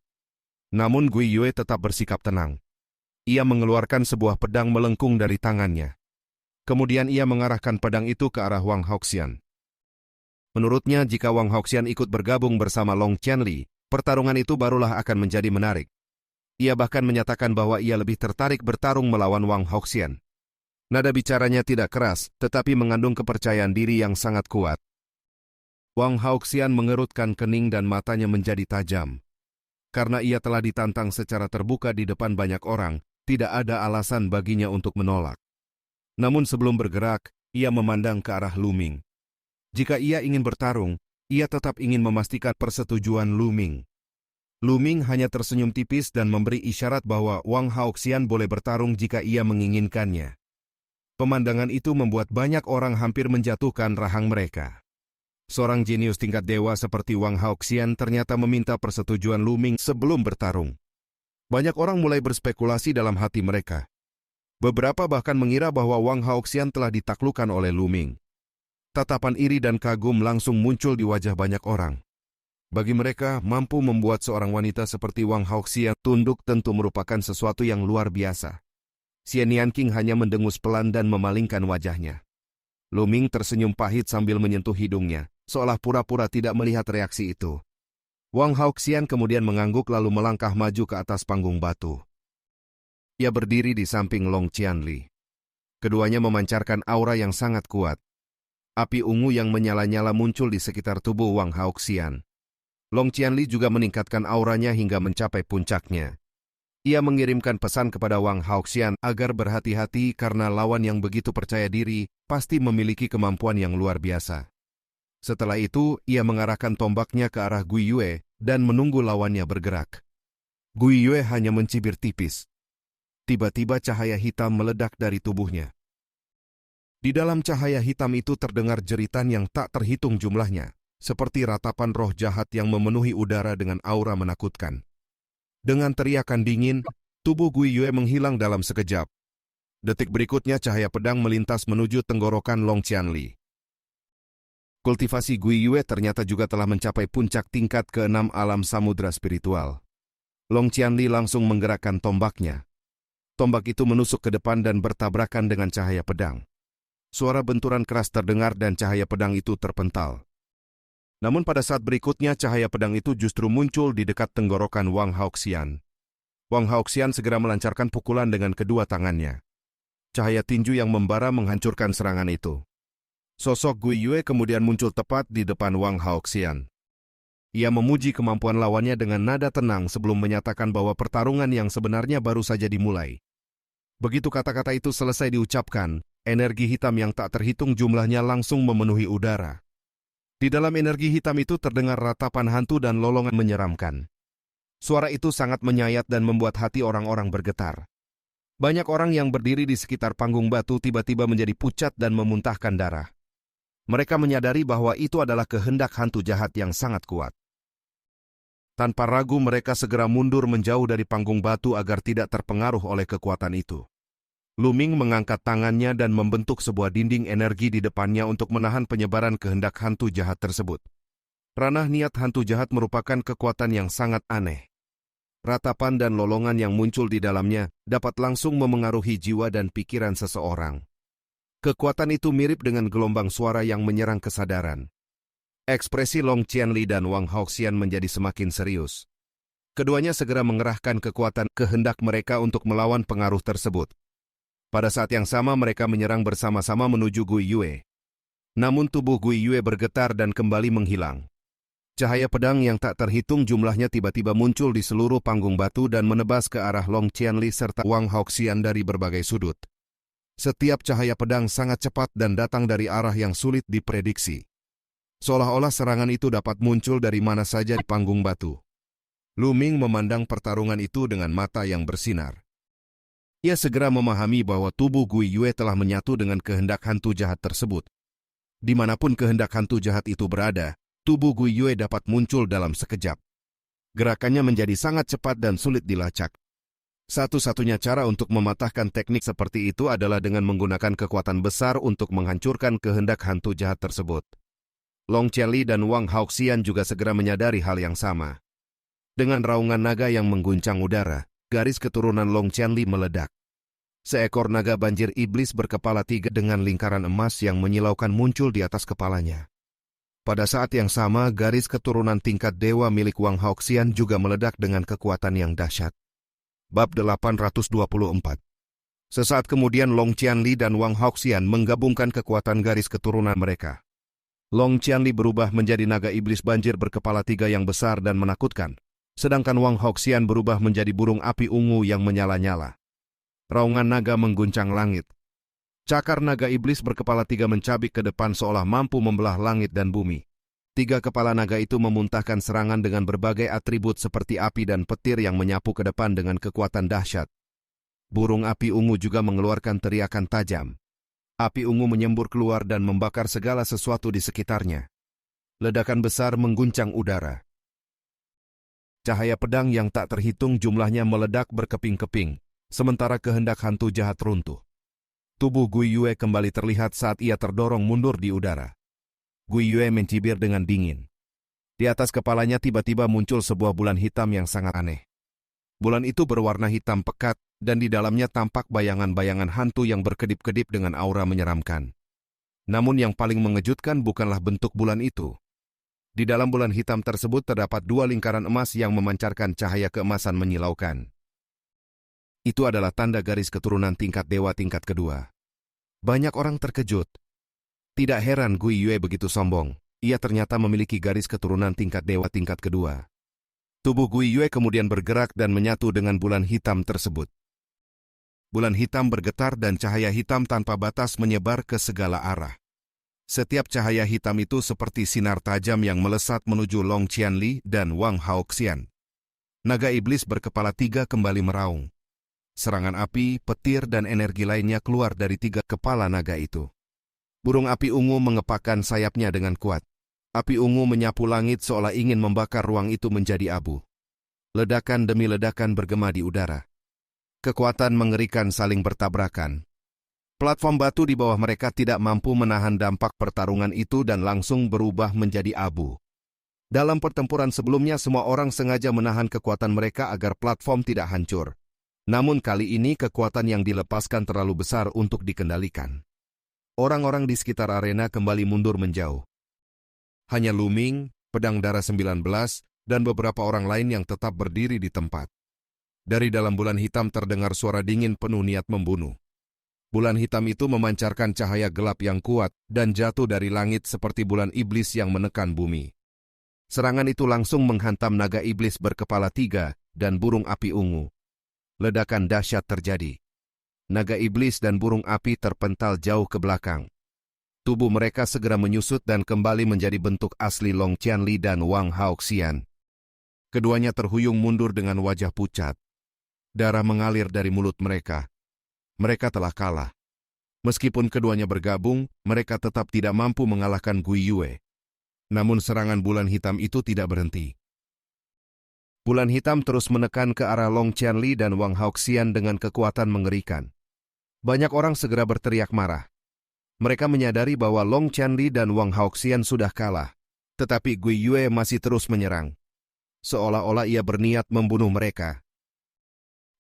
Namun Gui Yue tetap bersikap tenang. Ia mengeluarkan sebuah pedang melengkung dari tangannya. Kemudian ia mengarahkan pedang itu ke arah Wang Haoxian. Menurutnya, jika Wang Haoxian ikut bergabung bersama Long Qianli, pertarungan itu barulah akan menjadi menarik. Ia bahkan menyatakan bahwa ia lebih tertarik bertarung melawan Wang Haoxian. Nada bicaranya tidak keras, tetapi mengandung kepercayaan diri yang sangat kuat. Wang Haoxian mengerutkan kening dan matanya menjadi tajam. Karena ia telah ditantang secara terbuka di depan banyak orang, tidak ada alasan baginya untuk menolak. Namun sebelum bergerak, ia memandang ke arah Lu Ming. Jika ia ingin bertarung, ia tetap ingin memastikan persetujuan Lu Ming. Lu Ming hanya tersenyum tipis dan memberi isyarat bahwa Wang Haoxian boleh bertarung jika ia menginginkannya. Pemandangan itu membuat banyak orang hampir menjatuhkan rahang mereka. Seorang jenius tingkat dewa seperti Wang Haoxian ternyata meminta persetujuan Lu Ming sebelum bertarung. Banyak orang mulai berspekulasi dalam hati mereka. Beberapa bahkan mengira bahwa Wang Haoxian telah ditaklukkan oleh Lu Ming. Tatapan iri dan kagum langsung muncul di wajah banyak orang. Bagi mereka, mampu membuat seorang wanita seperti Wang Haoxian tunduk tentu merupakan sesuatu yang luar biasa. Xian Yanqing hanya mendengus pelan dan memalingkan wajahnya. Lu Ming tersenyum pahit sambil menyentuh hidungnya, seolah pura-pura tidak melihat reaksi itu. Wang Haoxian kemudian mengangguk lalu melangkah maju ke atas panggung batu. Ia berdiri di samping Long Qianli. Keduanya memancarkan aura yang sangat kuat. Api ungu yang menyala-nyala muncul di sekitar tubuh Wang Haoxian. Long Qianli juga meningkatkan auranya hingga mencapai puncaknya. Ia mengirimkan pesan kepada Wang Haoxian agar berhati-hati karena lawan yang begitu percaya diri pasti memiliki kemampuan yang luar biasa. Setelah itu, ia mengarahkan tombaknya ke arah Gui Yue dan menunggu lawannya bergerak. Gui Yue hanya mencibir tipis. Tiba-tiba cahaya hitam meledak dari tubuhnya. Di dalam cahaya hitam itu terdengar jeritan yang tak terhitung jumlahnya, seperti ratapan roh jahat yang memenuhi udara dengan aura menakutkan. Dengan teriakan dingin, tubuh Gui Yue menghilang dalam sekejap. Detik berikutnya cahaya pedang melintas menuju tenggorokan Long Qianli. Kultivasi Gui Yue ternyata juga telah mencapai puncak tingkat ke-6 alam samudera spiritual. Long Qianli langsung menggerakkan tombaknya. Tombak itu menusuk ke depan dan bertabrakan dengan cahaya pedang. Suara benturan keras terdengar dan cahaya pedang itu terpental. Namun pada saat berikutnya cahaya pedang itu justru muncul di dekat tenggorokan Wang Haoxian. Wang Haoxian segera melancarkan pukulan dengan kedua tangannya. Cahaya tinju yang membara menghancurkan serangan itu. Sosok Gui Yue kemudian muncul tepat di depan Wang Haoxian. Ia memuji kemampuan lawannya dengan nada tenang sebelum menyatakan bahwa pertarungan yang sebenarnya baru saja dimulai. Begitu kata-kata itu selesai diucapkan, energi hitam yang tak terhitung jumlahnya langsung memenuhi udara. Di dalam energi hitam itu terdengar ratapan hantu dan lolongan menyeramkan. Suara itu sangat menyayat dan membuat hati orang-orang bergetar. Banyak orang yang berdiri di sekitar panggung batu tiba-tiba menjadi pucat dan memuntahkan darah. Mereka menyadari bahwa itu adalah kehendak hantu jahat yang sangat kuat. Tanpa ragu mereka segera mundur menjauh dari panggung batu agar tidak terpengaruh oleh kekuatan itu. Lu Ming mengangkat tangannya dan membentuk sebuah dinding energi di depannya untuk menahan penyebaran kehendak hantu jahat tersebut. Ranah niat hantu jahat merupakan kekuatan yang sangat aneh. Ratapan dan lolongan yang muncul di dalamnya dapat langsung memengaruhi jiwa dan pikiran seseorang. Kekuatan itu mirip dengan gelombang suara yang menyerang kesadaran. Ekspresi Long Qianli dan Wang Haoxian menjadi semakin serius. Keduanya segera mengerahkan kekuatan kehendak mereka untuk melawan pengaruh tersebut. Pada saat yang sama mereka menyerang bersama-sama menuju Gui Yue. Namun tubuh Gui Yue bergetar dan kembali menghilang. Cahaya pedang yang tak terhitung jumlahnya tiba-tiba muncul di seluruh panggung batu dan menebas ke arah Long Qianli serta Wang Haoxian dari berbagai sudut. Setiap cahaya pedang sangat cepat dan datang dari arah yang sulit diprediksi. Seolah-olah serangan itu dapat muncul dari mana saja di panggung batu. Lu Ming memandang pertarungan itu dengan mata yang bersinar. Ia segera memahami bahwa tubuh Gui Yue telah menyatu dengan kehendak hantu jahat tersebut. Dimanapun kehendak hantu jahat itu berada, tubuh Gui Yue dapat muncul dalam sekejap. Gerakannya menjadi sangat cepat dan sulit dilacak. Satu-satunya cara untuk mematahkan teknik seperti itu adalah dengan menggunakan kekuatan besar untuk menghancurkan kehendak hantu jahat tersebut. Long Qianli dan Wang Haoxian juga segera menyadari hal yang sama. Dengan raungan naga yang mengguncang udara, garis keturunan Long Qianli meledak. Seekor naga banjir iblis berkepala 3 dengan lingkaran emas yang menyilaukan muncul di atas kepalanya. Pada saat yang sama, garis keturunan tingkat dewa milik Wang Haoxian juga meledak dengan kekuatan yang dahsyat. Bab 824. Sesaat kemudian Long Qianli dan Wang Haoxian menggabungkan kekuatan garis keturunan mereka. Long Qianli berubah menjadi naga iblis banjir berkepala 3 yang besar dan menakutkan, sedangkan Wang Haoxian berubah menjadi burung api ungu yang menyala-nyala. Raungan naga mengguncang langit. Cakar naga iblis berkepala 3 mencabik ke depan seolah mampu membelah langit dan bumi. 3 kepala naga itu memuntahkan serangan dengan berbagai atribut seperti api dan petir yang menyapu ke depan dengan kekuatan dahsyat. Burung api ungu juga mengeluarkan teriakan tajam. Api ungu menyembur keluar dan membakar segala sesuatu di sekitarnya. Ledakan besar mengguncang udara. Cahaya pedang yang tak terhitung jumlahnya meledak berkeping-keping, sementara kehendak hantu jahat runtuh. Tubuh Gui Yue kembali terlihat saat ia terdorong mundur di udara. Gui Yue mencibir dengan dingin. Di atas kepalanya tiba-tiba muncul sebuah bulan hitam yang sangat aneh. Bulan itu berwarna hitam pekat, dan di dalamnya tampak bayangan-bayangan hantu yang berkedip-kedip dengan aura menyeramkan. Namun yang paling mengejutkan bukanlah bentuk bulan itu. Di dalam bulan hitam tersebut terdapat 2 lingkaran emas yang memancarkan cahaya keemasan menyilaukan. Itu adalah tanda garis keturunan tingkat dewa tingkat kedua. Banyak orang terkejut. Tidak heran Gui Yue begitu sombong. Ia ternyata memiliki garis keturunan tingkat dewa tingkat kedua. Tubuh Gui Yue kemudian bergerak dan menyatu dengan bulan hitam tersebut. Bulan hitam bergetar dan cahaya hitam tanpa batas menyebar ke segala arah. Setiap cahaya hitam itu seperti sinar tajam yang melesat menuju Long Qianli dan Wang Haoxian. Naga iblis berkepala 3 kembali meraung. Serangan api, petir, dan energi lainnya keluar dari 3 kepala naga itu. Burung api ungu mengepakkan sayapnya dengan kuat. Api ungu menyapu langit seolah ingin membakar ruang itu menjadi abu. Ledakan demi ledakan bergema di udara. Kekuatan mengerikan saling bertabrakan. Platform batu di bawah mereka tidak mampu menahan dampak pertarungan itu dan langsung berubah menjadi abu. Dalam pertempuran sebelumnya, semua orang sengaja menahan kekuatan mereka agar platform tidak hancur. Namun kali ini kekuatan yang dilepaskan terlalu besar untuk dikendalikan. Orang-orang di sekitar arena kembali mundur menjauh. Hanya Lu Ming, Pedang Darah 19, dan beberapa orang lain yang tetap berdiri di tempat. Dari dalam bulan hitam terdengar suara dingin penuh niat membunuh. Bulan hitam itu memancarkan cahaya gelap yang kuat dan jatuh dari langit seperti bulan iblis yang menekan bumi. Serangan itu langsung menghantam naga iblis berkepala 3 dan burung api ungu. Ledakan dahsyat terjadi. naga iblis dan burung api terpental jauh ke belakang. Tubuh mereka segera menyusut dan kembali menjadi bentuk asli Long Qianli dan Wang Haoxian. Keduanya terhuyung mundur dengan wajah pucat. Darah mengalir dari mulut mereka. Mereka telah kalah. Meskipun keduanya bergabung, mereka tetap tidak mampu mengalahkan Gui Yue. Namun serangan bulan hitam itu tidak berhenti. Bulan hitam terus menekan ke arah Long Qianli dan Wang Haoxian dengan kekuatan mengerikan. Banyak orang segera berteriak marah. Mereka menyadari bahwa Long Qianli dan Wang Haoxian sudah kalah. Tetapi Gui Yue masih terus menyerang. Seolah-olah ia berniat membunuh mereka.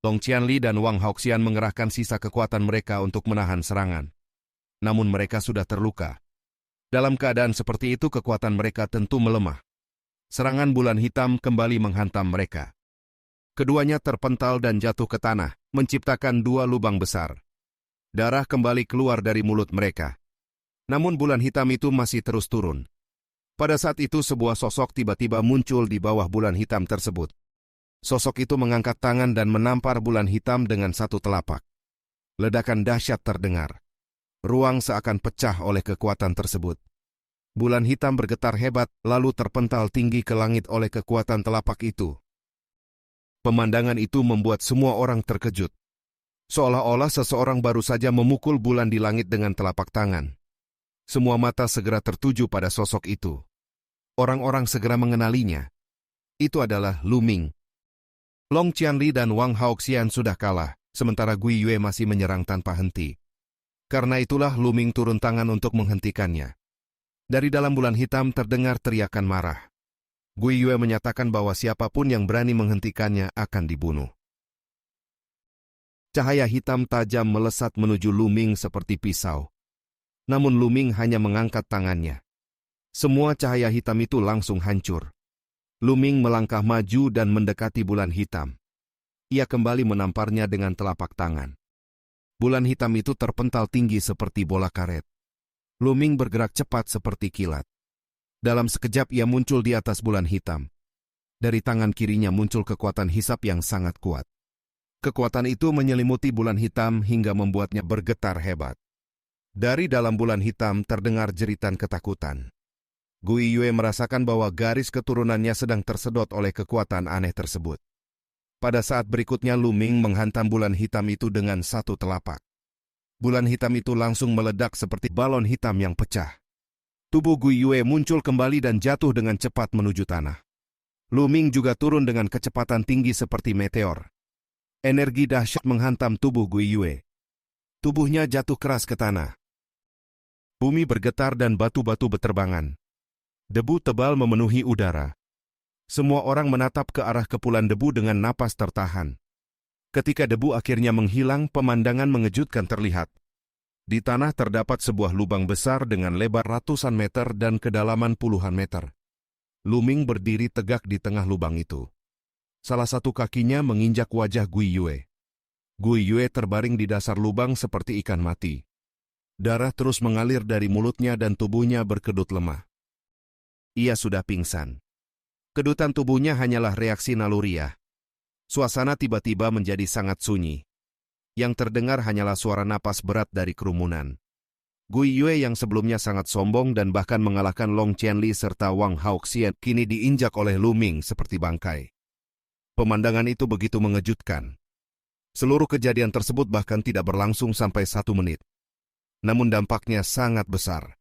Long Qianli dan Wang Haoxian mengerahkan sisa kekuatan mereka untuk menahan serangan. Namun mereka sudah terluka. Dalam keadaan seperti itu kekuatan mereka tentu melemah. Serangan bulan hitam kembali menghantam mereka. Keduanya terpental dan jatuh ke tanah, menciptakan dua lubang besar. Darah kembali keluar dari mulut mereka. Namun bulan hitam itu masih terus turun. Pada saat itu sebuah sosok tiba-tiba muncul di bawah bulan hitam tersebut. Sosok itu mengangkat tangan dan menampar bulan hitam dengan satu telapak. Ledakan dahsyat terdengar. Ruang seakan pecah oleh kekuatan tersebut. Bulan hitam bergetar hebat, lalu terpental tinggi ke langit oleh kekuatan telapak itu. Pemandangan itu membuat semua orang terkejut. Seolah-olah seseorang baru saja memukul bulan di langit dengan telapak tangan. Semua mata segera tertuju pada sosok itu. Orang-orang segera mengenalinya. Itu adalah Lu Ming. Long Qianli dan Wang Haoxian sudah kalah, sementara Gui Yue masih menyerang tanpa henti. Karena itulah Lu Ming turun tangan untuk menghentikannya. Dari dalam bulan hitam terdengar teriakan marah. Gui Yue menyatakan bahwa siapapun yang berani menghentikannya akan dibunuh. Cahaya hitam tajam melesat menuju Lu Ming seperti pisau. Namun Lu Ming hanya mengangkat tangannya. Semua cahaya hitam itu langsung hancur. Lu Ming melangkah maju dan mendekati bulan hitam. Ia kembali menamparnya dengan telapak tangan. Bulan hitam itu terpental tinggi seperti bola karet. Lu Ming bergerak cepat seperti kilat. Dalam sekejap ia muncul di atas bulan hitam. Dari tangan kirinya muncul kekuatan hisap yang sangat kuat. Kekuatan itu menyelimuti bulan hitam hingga membuatnya bergetar hebat. Dari dalam bulan hitam terdengar jeritan ketakutan. Gui Yue merasakan bahwa garis keturunannya sedang tersedot oleh kekuatan aneh tersebut. Pada saat berikutnya Lu Ming menghantam bulan hitam itu dengan satu telapak. Bulan hitam itu langsung meledak seperti balon hitam yang pecah. Tubuh Gui Yue muncul kembali dan jatuh dengan cepat menuju tanah. Lu Ming juga turun dengan kecepatan tinggi seperti meteor. Energi dahsyat menghantam tubuh Gui Yue. Tubuhnya jatuh keras ke tanah. Bumi bergetar dan batu-batu beterbangan. Debu tebal memenuhi udara. Semua orang menatap ke arah kepulan debu dengan napas tertahan. Ketika debu akhirnya menghilang, pemandangan mengejutkan terlihat. Di tanah terdapat sebuah lubang besar dengan lebar ratusan meter dan kedalaman puluhan meter. Lu Ming berdiri tegak di tengah lubang itu. Salah satu kakinya menginjak wajah Gui Yue. Gui Yue terbaring di dasar lubang seperti ikan mati. Darah terus mengalir dari mulutnya dan tubuhnya berkedut lemah. Ia sudah pingsan. Kedutan tubuhnya hanyalah reaksi naluriah. Suasana tiba-tiba menjadi sangat sunyi. Yang terdengar hanyalah suara napas berat dari kerumunan. Gui Yue yang sebelumnya sangat sombong dan bahkan mengalahkan Long Qianli serta Wang Haoxian kini diinjak oleh Lu Ming seperti bangkai. Pemandangan itu begitu mengejutkan. Seluruh kejadian tersebut bahkan tidak berlangsung sampai 1 menit. Namun dampaknya sangat besar.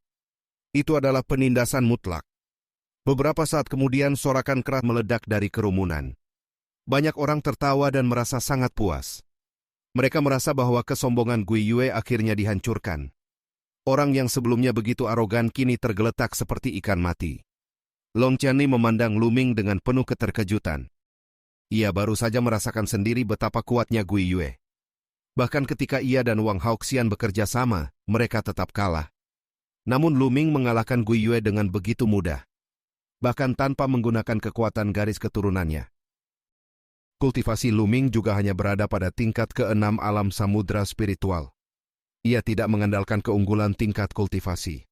Itu adalah penindasan mutlak. Beberapa saat kemudian sorakan keras meledak dari kerumunan. Banyak orang tertawa dan merasa sangat puas. Mereka merasa bahwa kesombongan Gui Yue akhirnya dihancurkan. Orang yang sebelumnya begitu arogan kini tergeletak seperti ikan mati. Long Qianli memandang Lu Ming dengan penuh keterkejutan. Ia baru saja merasakan sendiri betapa kuatnya Gui Yue. Bahkan ketika ia dan Wang Haoxian bekerja sama, mereka tetap kalah. Namun Lu Ming mengalahkan Gui Yue dengan begitu mudah. Bahkan tanpa menggunakan kekuatan garis keturunannya. Kultivasi Lu Ming juga hanya berada pada tingkat ke-6 alam samudra spiritual. Ia tidak mengandalkan keunggulan tingkat kultivasi.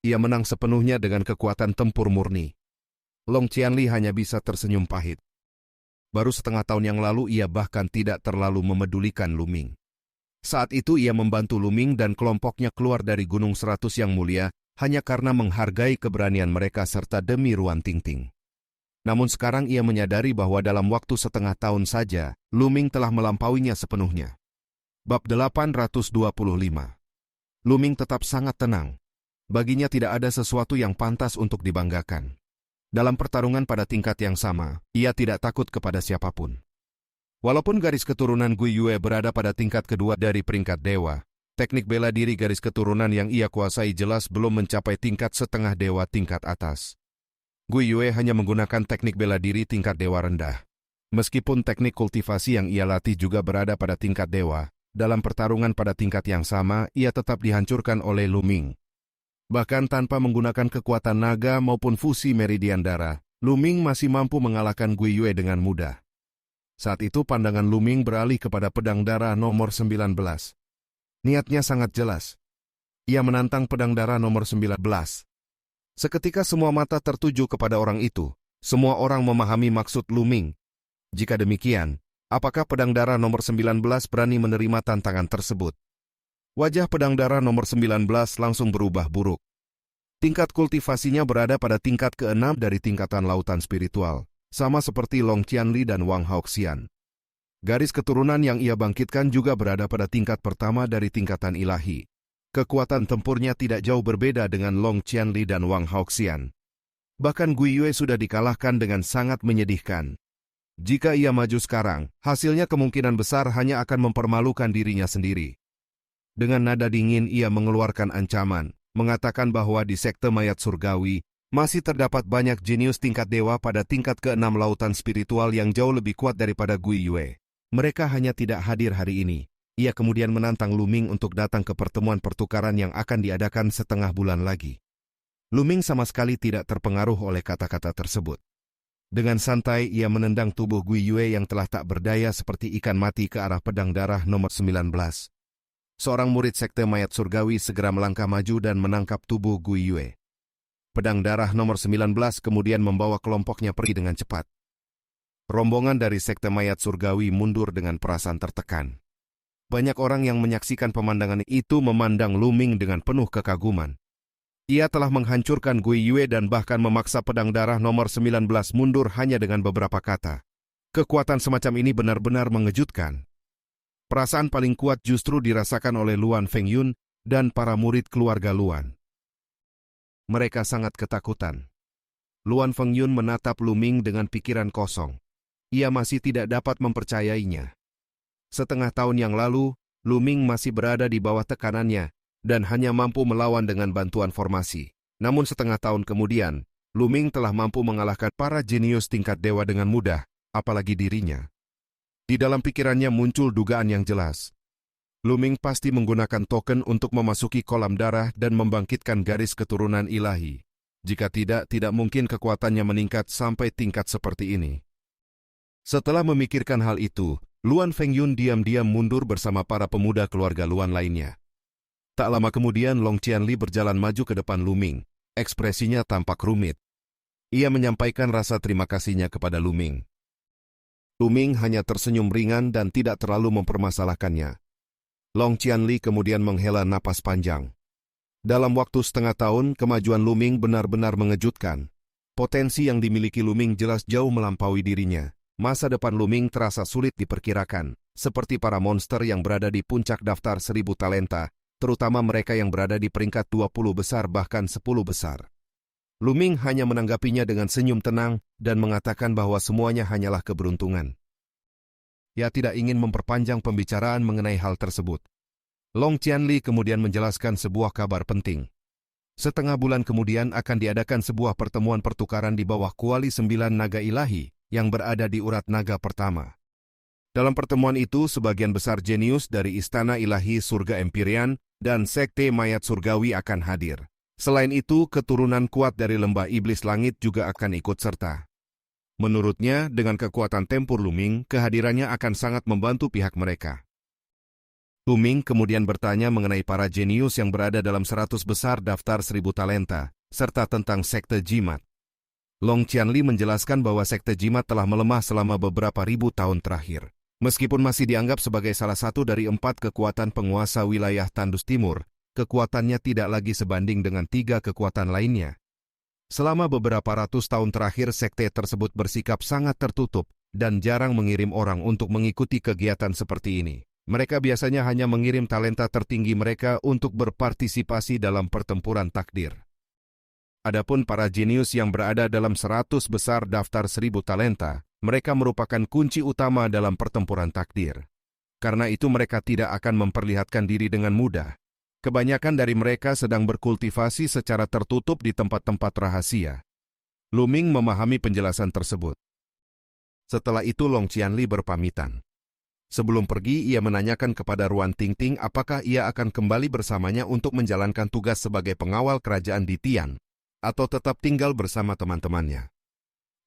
Ia menang sepenuhnya dengan kekuatan tempur murni. Long Qianli hanya bisa tersenyum pahit. Baru setengah tahun yang lalu ia bahkan tidak terlalu memedulikan Lu Ming. Saat itu ia membantu Luming dan kelompoknya keluar dari Gunung 100 yang mulia hanya karena menghargai keberanian mereka serta demi Ruan Tingting. Namun sekarang ia menyadari bahwa dalam waktu setengah tahun saja, Luming telah melampauinya sepenuhnya. Bab 825. Luming tetap sangat tenang. Baginya tidak ada sesuatu yang pantas untuk dibanggakan. Dalam pertarungan pada tingkat yang sama, ia tidak takut kepada siapapun. Walaupun garis keturunan Gui Yue berada pada tingkat kedua dari peringkat dewa, teknik bela diri garis keturunan yang ia kuasai jelas belum mencapai tingkat setengah dewa tingkat atas. Gui Yue hanya menggunakan teknik bela diri tingkat dewa rendah. Meskipun teknik kultivasi yang ia latih juga berada pada tingkat dewa, dalam pertarungan pada tingkat yang sama, ia tetap dihancurkan oleh Luming. Bahkan tanpa menggunakan kekuatan naga maupun fusi meridian darah, Luming masih mampu mengalahkan Gui Yue dengan mudah. Saat itu pandangan Luming beralih kepada pedang darah nomor 19. Niatnya sangat jelas. Ia menantang pedang darah nomor 19. Seketika semua mata tertuju kepada orang itu. Semua orang memahami maksud Luming. Jika demikian, apakah pedang darah nomor 19 berani menerima tantangan tersebut? Wajah pedang darah nomor 19 langsung berubah buruk. Tingkat kultivasinya berada pada tingkat ke-6 dari tingkatan lautan spiritual. Sama seperti Long Qianli dan Wang Haoxian. Garis keturunan yang ia bangkitkan juga berada pada tingkat pertama dari tingkatan ilahi. Kekuatan tempurnya tidak jauh berbeda dengan Long Qianli dan Wang Haoxian. Bahkan Gui Yue sudah dikalahkan dengan sangat menyedihkan. Jika ia maju sekarang, hasilnya kemungkinan besar hanya akan mempermalukan dirinya sendiri. Dengan nada dingin ia mengeluarkan ancaman, mengatakan bahwa di sekte mayat surgawi, masih terdapat banyak jenius tingkat dewa pada tingkat ke-6 lautan spiritual yang jauh lebih kuat daripada Gui Yue. Mereka hanya tidak hadir hari ini. Ia kemudian menantang Luming untuk datang ke pertemuan pertukaran yang akan diadakan setengah bulan lagi. Luming sama sekali tidak terpengaruh oleh kata-kata tersebut. Dengan santai ia menendang tubuh Gui Yue yang telah tak berdaya seperti ikan mati ke arah pedang darah nomor 19. Seorang murid sekte mayat surgawi segera melangkah maju dan menangkap tubuh Gui Yue. Pedang darah nomor 19 kemudian membawa kelompoknya pergi dengan cepat. Rombongan dari sekte mayat surgawi mundur dengan perasaan tertekan. Banyak orang yang menyaksikan pemandangan itu memandang Luming dengan penuh kekaguman. Ia telah menghancurkan Gui Yue dan bahkan memaksa pedang darah nomor 19 mundur hanya dengan beberapa kata. Kekuatan semacam ini benar-benar mengejutkan. Perasaan paling kuat justru dirasakan oleh Luan Fengyun dan para murid keluarga Luan. Mereka sangat ketakutan. Luan Fengyun menatap Luming dengan pikiran kosong. Ia masih tidak dapat mempercayainya. Setengah tahun yang lalu, Luming masih berada di bawah tekanannya dan hanya mampu melawan dengan bantuan formasi. Namun setengah tahun kemudian, Luming telah mampu mengalahkan para jenius tingkat dewa dengan mudah, apalagi dirinya. Di dalam pikirannya muncul dugaan yang jelas. Luming pasti menggunakan token untuk memasuki kolam darah dan membangkitkan garis keturunan ilahi. Jika tidak mungkin kekuatannya meningkat sampai tingkat seperti ini. Setelah memikirkan hal itu, Luan Fengyun diam-diam mundur bersama para pemuda keluarga Luan lainnya. Tak lama kemudian Long Qianli berjalan maju ke depan Luming. Ekspresinya tampak rumit. Ia menyampaikan rasa terima kasihnya kepada Luming. Luming hanya tersenyum ringan dan tidak terlalu mempermasalahkannya. Long Qianli kemudian menghela napas panjang. Dalam waktu setengah tahun, kemajuan Luming benar-benar mengejutkan. Potensi yang dimiliki Luming jelas jauh melampaui dirinya. Masa depan Luming terasa sulit diperkirakan, seperti para monster yang berada di puncak daftar 1000 talenta, terutama mereka yang berada di peringkat 20 besar bahkan 10 besar. Luming hanya menanggapinya dengan senyum tenang dan mengatakan bahwa semuanya hanyalah keberuntungan. Ia tidak ingin memperpanjang pembicaraan mengenai hal tersebut. Long Qianli kemudian menjelaskan sebuah kabar penting. Setengah bulan kemudian akan diadakan sebuah pertemuan pertukaran di bawah kuali 9 naga ilahi yang berada di urat naga pertama. Dalam pertemuan itu, sebagian besar jenius dari Istana Ilahi Surga Empyrean dan Sekte Mayat Surgawi akan hadir. Selain itu, keturunan kuat dari Lembah Iblis Langit juga akan ikut serta. Menurutnya, dengan kekuatan tempur Luming, kehadirannya akan sangat membantu pihak mereka. Luming kemudian bertanya mengenai para jenius yang berada dalam 100 besar daftar 1000 talenta, serta tentang sekte jimat. Long Qianli menjelaskan bahwa sekte jimat telah melemah selama beberapa ribu tahun terakhir. Meskipun masih dianggap sebagai salah satu dari 4 kekuatan penguasa wilayah Tandus Timur, kekuatannya tidak lagi sebanding dengan 3 kekuatan lainnya. Selama beberapa ratus tahun terakhir, sekte tersebut bersikap sangat tertutup dan jarang mengirim orang untuk mengikuti kegiatan seperti ini. Mereka biasanya hanya mengirim talenta tertinggi mereka untuk berpartisipasi dalam pertempuran takdir. Adapun para jenius yang berada dalam 100 besar daftar 1000 talenta, mereka merupakan kunci utama dalam pertempuran takdir. Karena itu mereka tidak akan memperlihatkan diri dengan mudah. Kebanyakan dari mereka sedang berkultivasi secara tertutup di tempat-tempat rahasia. Lu Ming memahami penjelasan tersebut. Setelah itu Long Qianli berpamitan. Sebelum pergi, ia menanyakan kepada Ruan Tingting apakah ia akan kembali bersamanya untuk menjalankan tugas sebagai pengawal kerajaan di Tian, atau tetap tinggal bersama teman-temannya.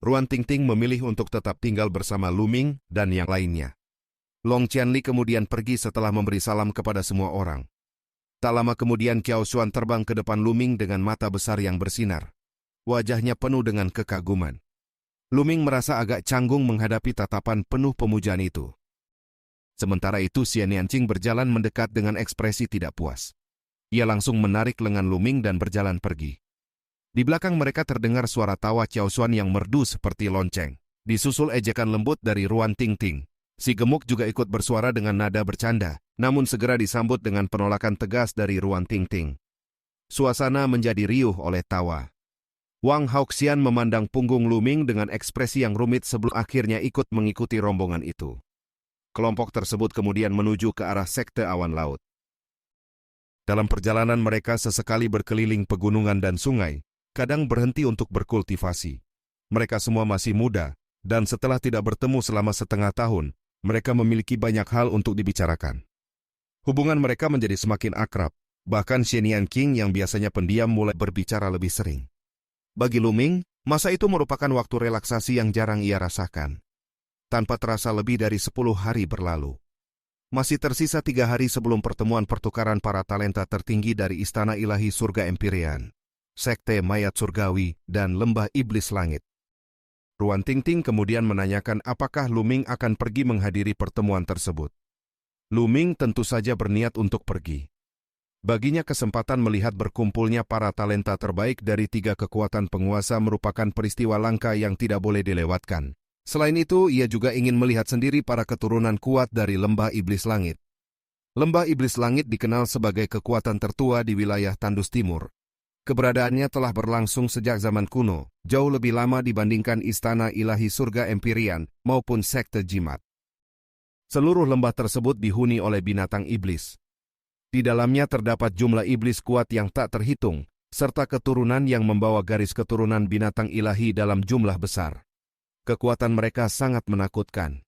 Ruan Tingting memilih untuk tetap tinggal bersama Lu Ming dan yang lainnya. Long Qianli kemudian pergi setelah memberi salam kepada semua orang. Tak lama kemudian Qiao Xuan terbang ke depan Lu Ming dengan mata besar yang bersinar. Wajahnya penuh dengan kekaguman. Lu Ming merasa agak canggung menghadapi tatapan penuh pemujaan itu. Sementara itu Xian Yanqing berjalan mendekat dengan ekspresi tidak puas. Ia langsung menarik lengan Lu Ming dan berjalan pergi. Di belakang mereka terdengar suara tawa Qiao Xuan yang merdu seperti lonceng. Disusul ejekan lembut dari Ruan Tingting. Si gemuk juga ikut bersuara dengan nada bercanda, namun segera disambut dengan penolakan tegas dari Ruan Tingting. Suasana menjadi riuh oleh tawa. Wang Haoxian memandang punggung Lu Ming dengan ekspresi yang rumit sebelum akhirnya ikut mengikuti rombongan itu. Kelompok tersebut kemudian menuju ke arah sekte awan laut. Dalam perjalanan mereka sesekali berkeliling pegunungan dan sungai, kadang berhenti untuk berkultivasi. Mereka semua masih muda, dan setelah tidak bertemu selama setengah tahun, mereka memiliki banyak hal untuk dibicarakan. Hubungan mereka menjadi semakin akrab, bahkan Xian Yanqing yang biasanya pendiam mulai berbicara lebih sering. Bagi Lu Ming, masa itu merupakan waktu relaksasi yang jarang ia rasakan. Tanpa terasa lebih dari 10 hari berlalu. Masih tersisa 3 hari sebelum pertemuan pertukaran para talenta tertinggi dari Istana Ilahi Surga Empyrean, Sekte Mayat Surgawi, dan Lembah Iblis Langit. Ruan Tingting kemudian menanyakan apakah Lu Ming akan pergi menghadiri pertemuan tersebut. Lu Ming tentu saja berniat untuk pergi. Baginya kesempatan melihat berkumpulnya para talenta terbaik dari 3 kekuatan penguasa merupakan peristiwa langka yang tidak boleh dilewatkan. Selain itu, ia juga ingin melihat sendiri para keturunan kuat dari Lembah Iblis Langit. Lembah Iblis Langit dikenal sebagai kekuatan tertua di wilayah Tandus Timur. Keberadaannya telah berlangsung sejak zaman kuno, jauh lebih lama dibandingkan Istana Ilahi Surga Empyrean maupun Sekte Jimat. Seluruh lembah tersebut dihuni oleh binatang iblis. Di dalamnya terdapat jumlah iblis kuat yang tak terhitung, serta keturunan yang membawa garis keturunan binatang ilahi dalam jumlah besar. Kekuatan mereka sangat menakutkan.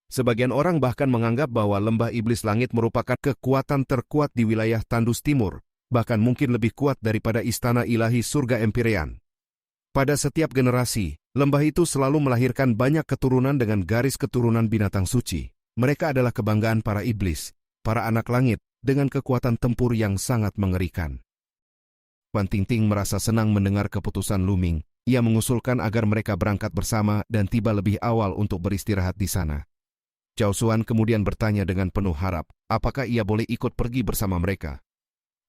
Sebagian orang bahkan menganggap bahwa Lembah Iblis Langit merupakan kekuatan terkuat di wilayah Tandus Timur, bahkan mungkin lebih kuat daripada Istana Ilahi Surga Empyrean. Pada setiap generasi, lembah itu selalu melahirkan banyak keturunan dengan garis keturunan binatang suci. Mereka adalah kebanggaan para iblis, para anak langit, dengan kekuatan tempur yang sangat mengerikan. Wan Tingting merasa senang mendengar keputusan Lu Ming. Ia mengusulkan agar mereka berangkat bersama dan tiba lebih awal untuk beristirahat di sana. Qiao Xuan kemudian bertanya dengan penuh harap, apakah ia boleh ikut pergi bersama mereka.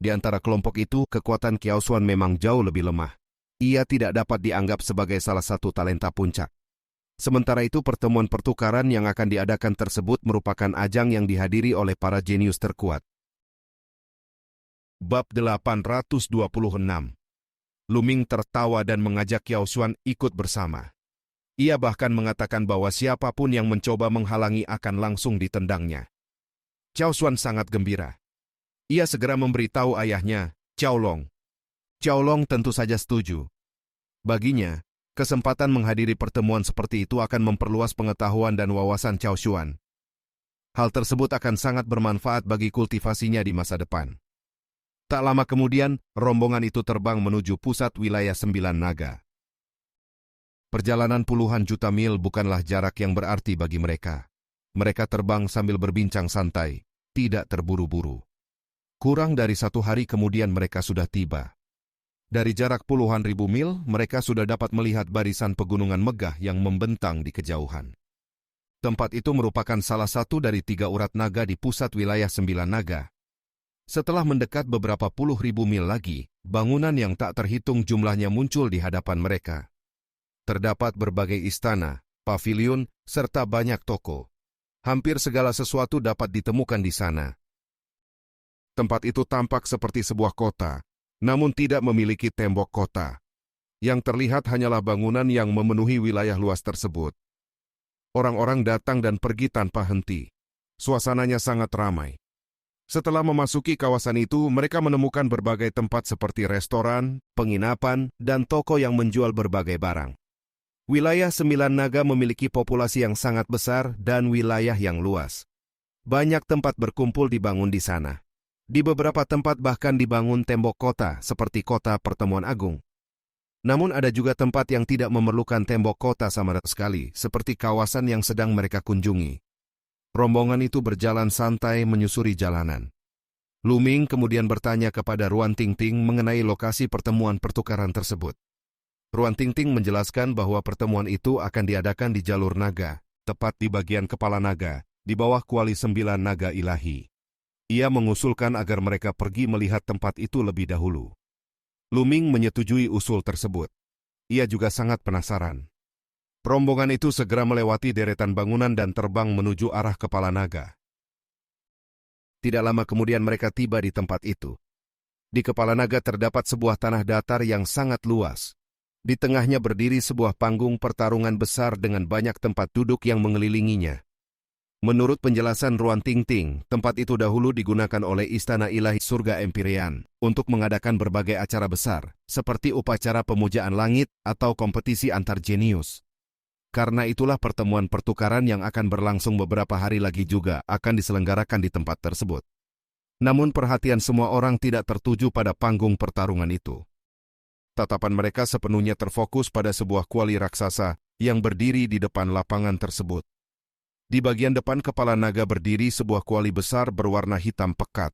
Di antara kelompok itu, kekuatan Qiao Xuan memang jauh lebih lemah. Ia tidak dapat dianggap sebagai salah satu talenta puncak. Sementara itu, pertemuan pertukaran yang akan diadakan tersebut merupakan ajang yang dihadiri oleh para jenius terkuat. Bab 826. Lu Ming tertawa dan mengajak Qiao Xuan ikut bersama. Ia bahkan mengatakan bahwa siapapun yang mencoba menghalangi akan langsung ditendangnya. Qiao Xuan sangat gembira. Ia segera memberitahu ayahnya, Qiao Long. Qiao Long tentu saja setuju. Baginya, kesempatan menghadiri pertemuan seperti itu akan memperluas pengetahuan dan wawasan Qiao Xuan. Hal tersebut akan sangat bermanfaat bagi kultivasinya di masa depan. Tak lama kemudian, rombongan itu terbang menuju pusat wilayah 9 naga. Perjalanan puluhan juta mil bukanlah jarak yang berarti bagi mereka. Mereka terbang sambil berbincang santai, tidak terburu-buru. Kurang dari 1 hari kemudian mereka sudah tiba. Dari jarak puluhan ribu mil, mereka sudah dapat melihat barisan pegunungan megah yang membentang di kejauhan. Tempat itu merupakan salah satu dari 3 urat naga di pusat wilayah 9 naga. Setelah mendekat beberapa puluh ribu mil lagi, bangunan yang tak terhitung jumlahnya muncul di hadapan mereka. Terdapat berbagai istana, paviliun, serta banyak toko. Hampir segala sesuatu dapat ditemukan di sana. Tempat itu tampak seperti sebuah kota, namun tidak memiliki tembok kota. Yang terlihat hanyalah bangunan yang memenuhi wilayah luas tersebut. Orang-orang datang dan pergi tanpa henti. Suasananya sangat ramai. Setelah memasuki kawasan itu, mereka menemukan berbagai tempat seperti restoran, penginapan, dan toko yang menjual berbagai barang. Wilayah 9 naga memiliki populasi yang sangat besar dan wilayah yang luas. Banyak tempat berkumpul dibangun di sana. Di beberapa tempat bahkan dibangun tembok kota, seperti kota Pertemuan Agung. Namun ada juga tempat yang tidak memerlukan tembok kota sama sekali, seperti kawasan yang sedang mereka kunjungi. Rombongan itu berjalan santai menyusuri jalanan. Lu Ming kemudian bertanya kepada Ruan Tingting mengenai lokasi pertemuan pertukaran tersebut. Ruan Tingting menjelaskan bahwa pertemuan itu akan diadakan di jalur naga, tepat di bagian kepala naga, di bawah kuali 9 naga ilahi. Ia mengusulkan agar mereka pergi melihat tempat itu lebih dahulu. Lu Ming menyetujui usul tersebut. Ia juga sangat penasaran. Rombongan itu segera melewati deretan bangunan dan terbang menuju arah kepala naga. Tidak lama kemudian mereka tiba di tempat itu. Di kepala naga terdapat sebuah tanah datar yang sangat luas. Di tengahnya berdiri sebuah panggung pertarungan besar dengan banyak tempat duduk yang mengelilinginya. Menurut penjelasan Ruan Tingting, tempat itu dahulu digunakan oleh Istana Ilahi Surga Empyrean untuk mengadakan berbagai acara besar, seperti upacara pemujaan langit atau kompetisi antar jenius. Karena itulah pertemuan pertukaran yang akan berlangsung beberapa hari lagi juga akan diselenggarakan di tempat tersebut. Namun perhatian semua orang tidak tertuju pada panggung pertarungan itu. Tatapan mereka sepenuhnya terfokus pada sebuah kuali raksasa yang berdiri di depan lapangan tersebut. Di bagian depan kepala naga berdiri sebuah kuali besar berwarna hitam pekat.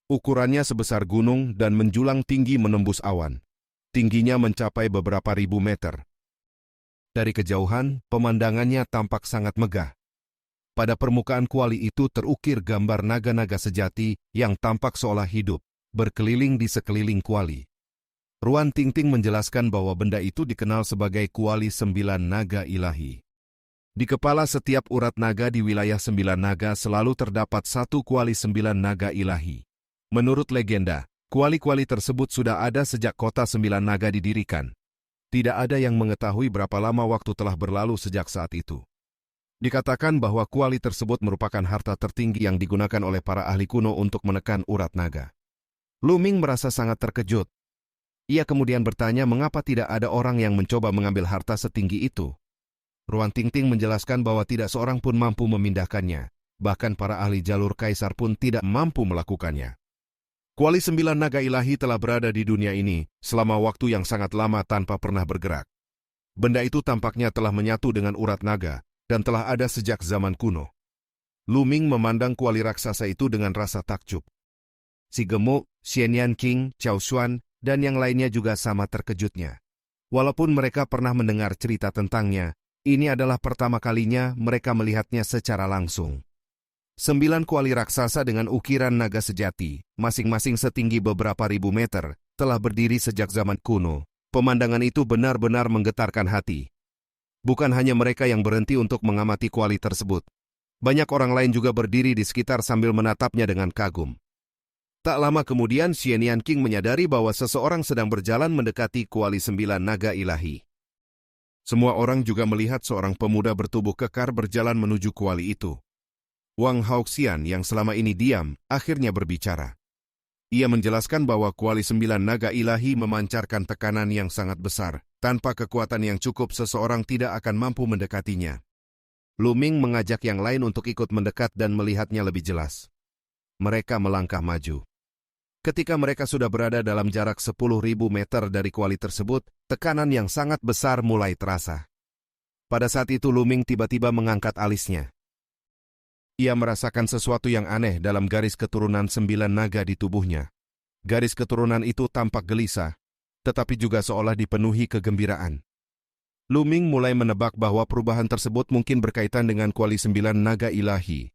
Ukurannya sebesar gunung dan menjulang tinggi menembus awan. Tingginya mencapai beberapa ribu meter. Dari kejauhan, pemandangannya tampak sangat megah. Pada permukaan kuali itu terukir gambar naga-naga sejati yang tampak seolah hidup, berkeliling di sekeliling kuali. Ruan Tingting menjelaskan bahwa benda itu dikenal sebagai kuali 9 naga ilahi. Di kepala setiap urat naga di wilayah 9 naga selalu terdapat satu kuali 9 naga ilahi. Menurut legenda, kuali-kuali tersebut sudah ada sejak kota 9 naga didirikan. Tidak ada yang mengetahui berapa lama waktu telah berlalu sejak saat itu. Dikatakan bahwa kuali tersebut merupakan harta tertinggi yang digunakan oleh para ahli kuno untuk menekan urat naga. Lu Ming merasa sangat terkejut. Ia kemudian bertanya mengapa tidak ada orang yang mencoba mengambil harta setinggi itu. Ruan Tingting menjelaskan bahwa tidak seorang pun mampu memindahkannya. Bahkan para ahli jalur kaisar pun tidak mampu melakukannya. Kuali 9 naga ilahi telah berada di dunia ini selama waktu yang sangat lama tanpa pernah bergerak. Benda itu tampaknya telah menyatu dengan urat naga dan telah ada sejak zaman kuno. Lu Ming memandang kuali raksasa itu dengan rasa takjub. Si Gemuk, Xianyan King, Cao Xuan, dan yang lainnya juga sama terkejutnya. Walaupun mereka pernah mendengar cerita tentangnya, ini adalah pertama kalinya mereka melihatnya secara langsung. 9 kuali raksasa dengan ukiran naga sejati, masing-masing setinggi beberapa ribu meter, telah berdiri sejak zaman kuno. Pemandangan itu benar-benar menggetarkan hati. Bukan hanya mereka yang berhenti untuk mengamati kuali tersebut. Banyak orang lain juga berdiri di sekitar sambil menatapnya dengan kagum. Tak lama kemudian, Xianyan King menyadari bahwa seseorang sedang berjalan mendekati kuali 9 naga ilahi. Semua orang juga melihat seorang pemuda bertubuh kekar berjalan menuju kuali itu. Wang Haoxian yang selama ini diam, akhirnya berbicara. Ia menjelaskan bahwa kuali 9 naga ilahi memancarkan tekanan yang sangat besar. Tanpa kekuatan yang cukup, seseorang tidak akan mampu mendekatinya. Lu Ming mengajak yang lain untuk ikut mendekat dan melihatnya lebih jelas. Mereka melangkah maju. Ketika mereka sudah berada dalam jarak 10.000 meter dari kuali tersebut, tekanan yang sangat besar mulai terasa. Pada saat itu Lu Ming tiba-tiba mengangkat alisnya. Ia merasakan sesuatu yang aneh dalam garis keturunan 9 naga di tubuhnya. Garis keturunan itu tampak gelisah, tetapi juga seolah dipenuhi kegembiraan. Luming mulai menebak bahwa perubahan tersebut mungkin berkaitan dengan kuali 9 naga ilahi.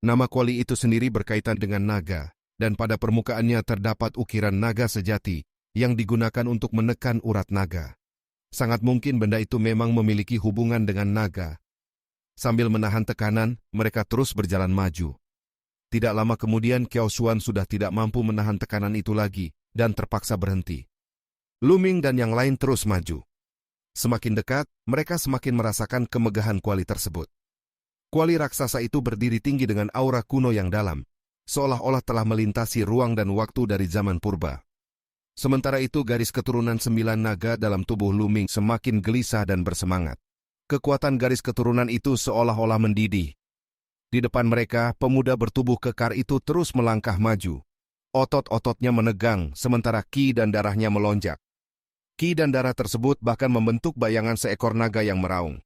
Nama kuali itu sendiri berkaitan dengan naga, dan pada permukaannya terdapat ukiran naga sejati yang digunakan untuk menekan urat naga. Sangat mungkin benda itu memang memiliki hubungan dengan naga. Sambil menahan tekanan, mereka terus berjalan maju. Tidak lama kemudian Qiao Xuan sudah tidak mampu menahan tekanan itu lagi dan terpaksa berhenti. Luming dan yang lain terus maju. Semakin dekat, mereka semakin merasakan kemegahan kuali tersebut. Kuali raksasa itu berdiri tinggi dengan aura kuno yang dalam, seolah-olah telah melintasi ruang dan waktu dari zaman purba. Sementara itu garis keturunan 9 naga dalam tubuh Luming semakin gelisah dan bersemangat. Kekuatan garis keturunan itu seolah-olah mendidih. Di depan mereka, pemuda bertubuh kekar itu terus melangkah maju. Otot-ototnya menegang, sementara ki dan darahnya melonjak. Ki dan darah tersebut bahkan membentuk bayangan seekor naga yang meraung.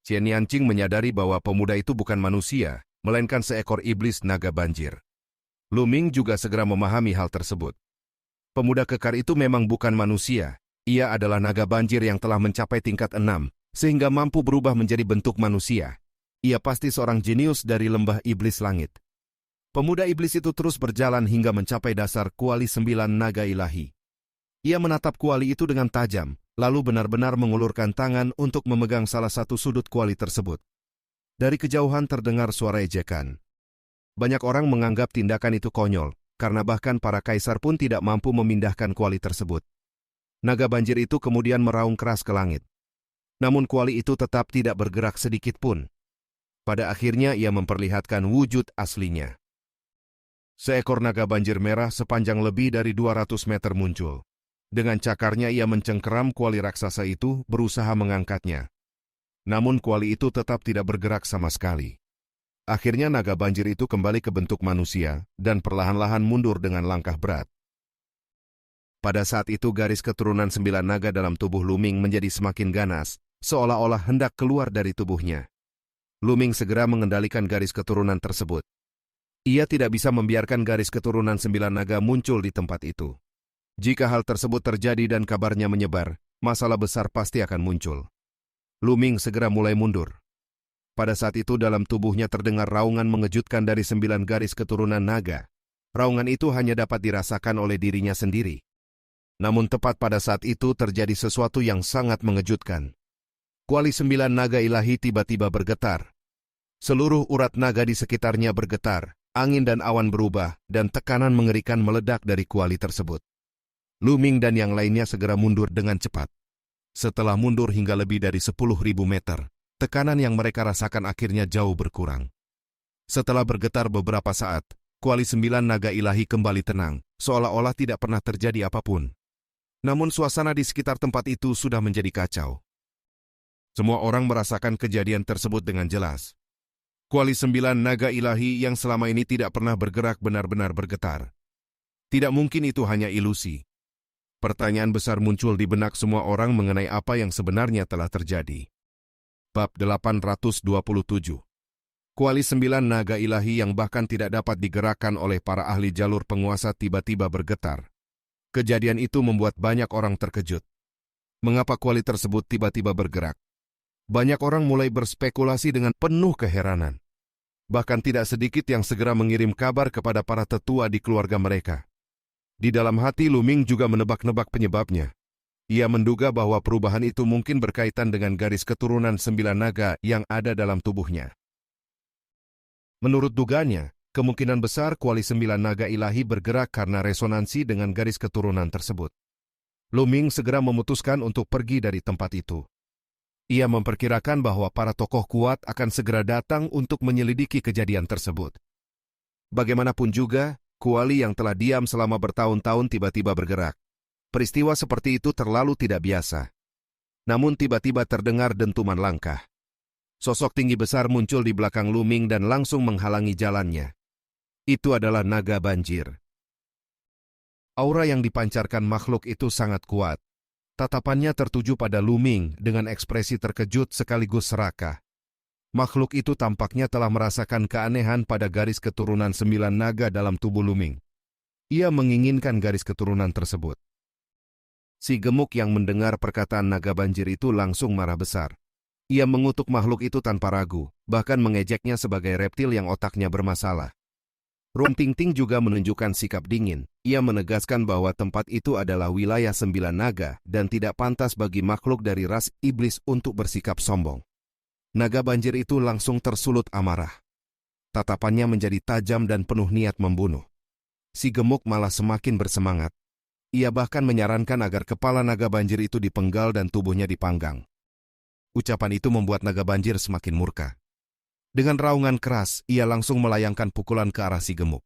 Chen Yanqing menyadari bahwa pemuda itu bukan manusia, melainkan seekor iblis naga banjir. Luming juga segera memahami hal tersebut. Pemuda kekar itu memang bukan manusia. Ia adalah naga banjir yang telah mencapai tingkat 6, sehingga mampu berubah menjadi bentuk manusia. Ia pasti seorang jenius dari lembah iblis langit. Pemuda iblis itu terus berjalan hingga mencapai dasar kuali 9 naga ilahi. Ia menatap kuali itu dengan tajam, lalu benar-benar mengulurkan tangan untuk memegang salah satu sudut kuali tersebut. Dari kejauhan terdengar suara ejekan. Banyak orang menganggap tindakan itu konyol, karena bahkan para kaisar pun tidak mampu memindahkan kuali tersebut. Naga banjir itu kemudian meraung keras ke langit. Namun kuali itu tetap tidak bergerak sedikit pun. Pada akhirnya ia memperlihatkan wujud aslinya. Seekor naga banjir merah sepanjang lebih dari 200 meter muncul. Dengan cakarnya ia mencengkeram kuali raksasa itu, berusaha mengangkatnya. Namun kuali itu tetap tidak bergerak sama sekali. Akhirnya naga banjir itu kembali ke bentuk manusia, dan perlahan-lahan mundur dengan langkah berat. Pada saat itu garis keturunan 9 naga dalam tubuh Luming menjadi semakin ganas, seolah-olah hendak keluar dari tubuhnya. Luming segera mengendalikan garis keturunan tersebut. Ia tidak bisa membiarkan garis keturunan 9 naga muncul di tempat itu. Jika hal tersebut terjadi dan kabarnya menyebar, masalah besar pasti akan muncul. Luming segera mulai mundur. Pada saat itu dalam tubuhnya terdengar raungan mengejutkan dari 9 garis keturunan naga. Raungan itu hanya dapat dirasakan oleh dirinya sendiri. Namun tepat pada saat itu terjadi sesuatu yang sangat mengejutkan. Kuali 9 naga ilahi tiba-tiba bergetar. Seluruh urat naga di sekitarnya bergetar, angin dan awan berubah, dan tekanan mengerikan meledak dari kuali tersebut. Luming dan yang lainnya segera mundur dengan cepat. Setelah mundur hingga lebih dari 10.000 meter, tekanan yang mereka rasakan akhirnya jauh berkurang. Setelah bergetar beberapa saat, kuali 9 naga ilahi kembali tenang, seolah-olah tidak pernah terjadi apapun. Namun suasana di sekitar tempat itu sudah menjadi kacau. Semua orang merasakan kejadian tersebut dengan jelas. Kuali 9 naga ilahi yang selama ini tidak pernah bergerak benar-benar bergetar. Tidak mungkin itu hanya ilusi. Pertanyaan besar muncul di benak semua orang mengenai apa yang sebenarnya telah terjadi. Bab 827. Kuali 9 naga ilahi yang bahkan tidak dapat digerakkan oleh para ahli jalur penguasa tiba-tiba bergetar. Kejadian itu membuat banyak orang terkejut. Mengapa kuali tersebut tiba-tiba bergerak? Banyak orang mulai berspekulasi dengan penuh keheranan. Bahkan tidak sedikit yang segera mengirim kabar kepada para tetua di keluarga mereka. Di dalam hati Luming juga menebak-nebak penyebabnya. Ia menduga bahwa perubahan itu mungkin berkaitan dengan garis keturunan 9 naga yang ada dalam tubuhnya. Menurut dugaannya, kemungkinan besar kuali 9 naga ilahi bergerak karena resonansi dengan garis keturunan tersebut. Luming segera memutuskan untuk pergi dari tempat itu. Ia memperkirakan bahwa para tokoh kuat akan segera datang untuk menyelidiki kejadian tersebut. Bagaimanapun juga, kuali yang telah diam selama bertahun-tahun tiba-tiba bergerak. Peristiwa seperti itu terlalu tidak biasa. Namun tiba-tiba terdengar dentuman langkah. Sosok tinggi besar muncul di belakang Luming dan langsung menghalangi jalannya. Itu adalah naga banjir. Aura yang dipancarkan makhluk itu sangat kuat. Tatapannya tertuju pada Luming dengan ekspresi terkejut sekaligus serakah. Makhluk itu tampaknya telah merasakan keanehan pada garis keturunan 9 naga dalam tubuh Luming. Ia menginginkan garis keturunan tersebut. Si gemuk yang mendengar perkataan naga banjir itu langsung marah besar. Ia mengutuk makhluk itu tanpa ragu, bahkan mengejeknya sebagai reptil yang otaknya bermasalah. Rum Tingting juga menunjukkan sikap dingin. Ia menegaskan bahwa tempat itu adalah wilayah 9 naga dan tidak pantas bagi makhluk dari ras iblis untuk bersikap sombong. Naga banjir itu langsung tersulut amarah. Tatapannya menjadi tajam dan penuh niat membunuh. Si gemuk malah semakin bersemangat. Ia bahkan menyarankan agar kepala naga banjir itu dipenggal dan tubuhnya dipanggang. Ucapan itu membuat naga banjir semakin murka. Dengan raungan keras, ia langsung melayangkan pukulan ke arah si gemuk.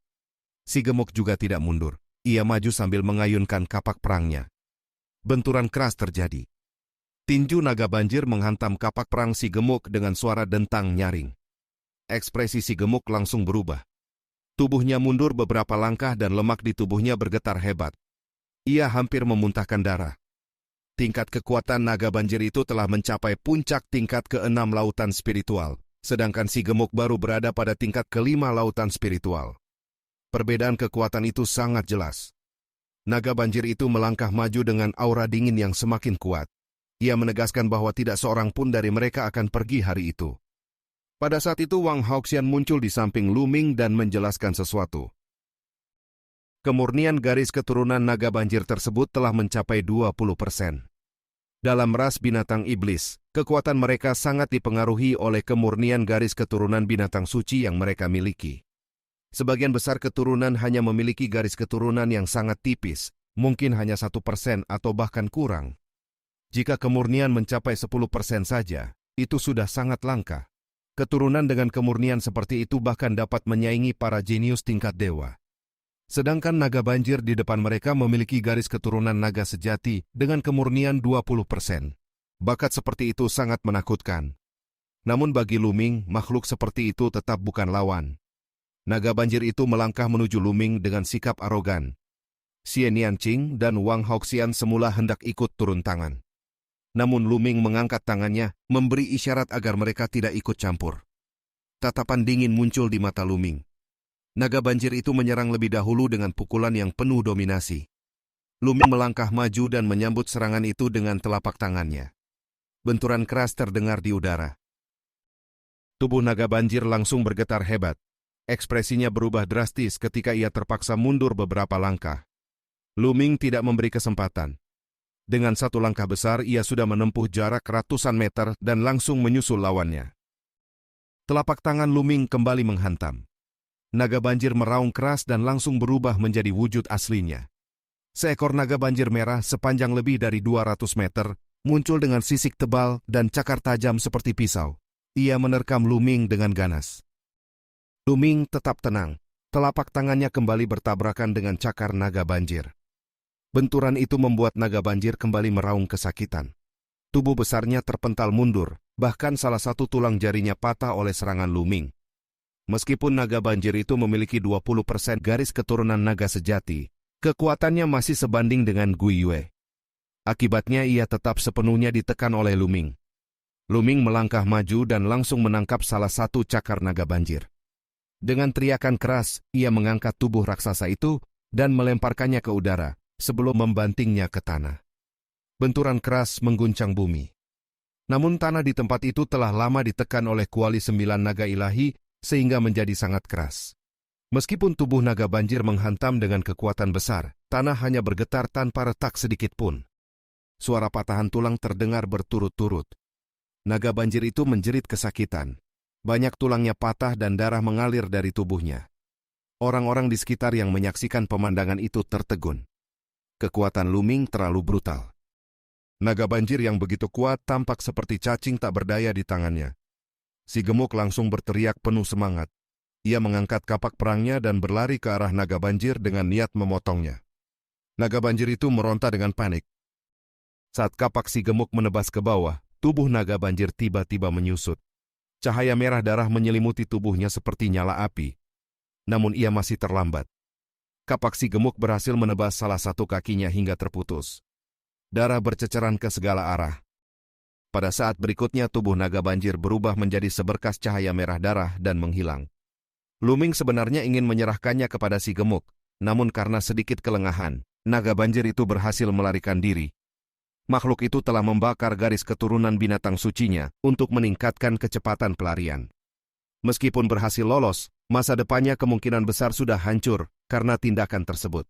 Si gemuk juga tidak mundur. Ia maju sambil mengayunkan kapak perangnya. Benturan keras terjadi. Tinju naga banjir menghantam kapak perang si gemuk dengan suara dentang nyaring. Ekspresi si gemuk langsung berubah. Tubuhnya mundur beberapa langkah dan lemak di tubuhnya bergetar hebat. Ia hampir memuntahkan darah. Tingkat kekuatan naga banjir itu telah mencapai puncak tingkat ke-6 lautan spiritual, sedangkan si gemuk baru berada pada tingkat ke-5 lautan spiritual. Perbedaan kekuatan itu sangat jelas. Naga banjir itu melangkah maju dengan aura dingin yang semakin kuat. Ia menegaskan bahwa tidak seorang pun dari mereka akan pergi hari itu. Pada saat itu Wang Hauxian muncul di samping Lu Ming dan menjelaskan sesuatu. Kemurnian garis keturunan naga banjir tersebut telah mencapai 20%. Dalam ras binatang iblis, kekuatan mereka sangat dipengaruhi oleh kemurnian garis keturunan binatang suci yang mereka miliki. Sebagian besar keturunan hanya memiliki garis keturunan yang sangat tipis, mungkin hanya 1% atau bahkan kurang. Jika kemurnian mencapai 10% saja, itu sudah sangat langka. Keturunan dengan kemurnian seperti itu bahkan dapat menyaingi para jenius tingkat dewa. Sedangkan naga banjir di depan mereka memiliki garis keturunan naga sejati dengan kemurnian 20%. Bakat seperti itu sangat menakutkan. Namun bagi Lu Ming, makhluk seperti itu tetap bukan lawan. Naga banjir itu melangkah menuju Lu Ming dengan sikap arogan. Xie Nianqing dan Wang Hauxian semula hendak ikut turun tangan. Namun Lu Ming mengangkat tangannya, memberi isyarat agar mereka tidak ikut campur. Tatapan dingin muncul di mata Lu Ming. Naga banjir itu menyerang lebih dahulu dengan pukulan yang penuh dominasi. Lu Ming melangkah maju dan menyambut serangan itu dengan telapak tangannya. Benturan keras terdengar di udara. Tubuh naga banjir langsung bergetar hebat. Ekspresinya berubah drastis ketika ia terpaksa mundur beberapa langkah. Lu Ming tidak memberi kesempatan. Dengan satu langkah besar, ia sudah menempuh jarak ratusan meter dan langsung menyusul lawannya. Telapak tangan Lu Ming kembali menghantam. Naga banjir meraung keras dan langsung berubah menjadi wujud aslinya. Seekor naga banjir merah sepanjang lebih dari 200 meter, muncul dengan sisik tebal dan cakar tajam seperti pisau. Ia menerkam Lu Ming dengan ganas. Lu Ming tetap tenang. Telapak tangannya kembali bertabrakan dengan cakar naga banjir. Benturan itu membuat naga banjir kembali meraung kesakitan. Tubuh besarnya terpental mundur, bahkan salah satu tulang jarinya patah oleh serangan Lu Ming. Meskipun naga banjir itu memiliki 20% garis keturunan naga sejati, kekuatannya masih sebanding dengan Gui Yue. Akibatnya ia tetap sepenuhnya ditekan oleh Lu Ming. Lu Ming melangkah maju dan langsung menangkap salah satu cakar naga banjir. Dengan teriakan keras, ia mengangkat tubuh raksasa itu dan melemparkannya ke udara sebelum membantingnya ke tanah. Benturan keras mengguncang bumi. Namun tanah di tempat itu telah lama ditekan oleh kuali 9 naga ilahi sehingga menjadi sangat keras. Meskipun tubuh naga banjir menghantam dengan kekuatan besar, tanah hanya bergetar tanpa retak sedikit pun. Suara patahan tulang terdengar berturut-turut. Naga banjir itu menjerit kesakitan. Banyak tulangnya patah dan darah mengalir dari tubuhnya. Orang-orang di sekitar yang menyaksikan pemandangan itu tertegun. Kekuatan Lu Ming terlalu brutal. Naga banjir yang begitu kuat tampak seperti cacing tak berdaya di tangannya. Si gemuk langsung berteriak penuh semangat. Ia mengangkat kapak perangnya dan berlari ke arah naga banjir dengan niat memotongnya. Naga banjir itu meronta dengan panik. Saat kapak si gemuk menebas ke bawah, tubuh naga banjir tiba-tiba menyusut. Cahaya merah darah menyelimuti tubuhnya seperti nyala api. Namun ia masih terlambat. Kapak si gemuk berhasil menebas salah satu kakinya hingga terputus. Darah berceceran ke segala arah. Pada saat berikutnya tubuh naga banjir berubah menjadi seberkas cahaya merah darah dan menghilang. Lu Ming sebenarnya ingin menyerahkannya kepada si gemuk, namun karena sedikit kelengahan, naga banjir itu berhasil melarikan diri. Makhluk itu telah membakar garis keturunan binatang sucinya untuk meningkatkan kecepatan pelarian. Meskipun berhasil lolos, masa depannya kemungkinan besar sudah hancur karena tindakan tersebut.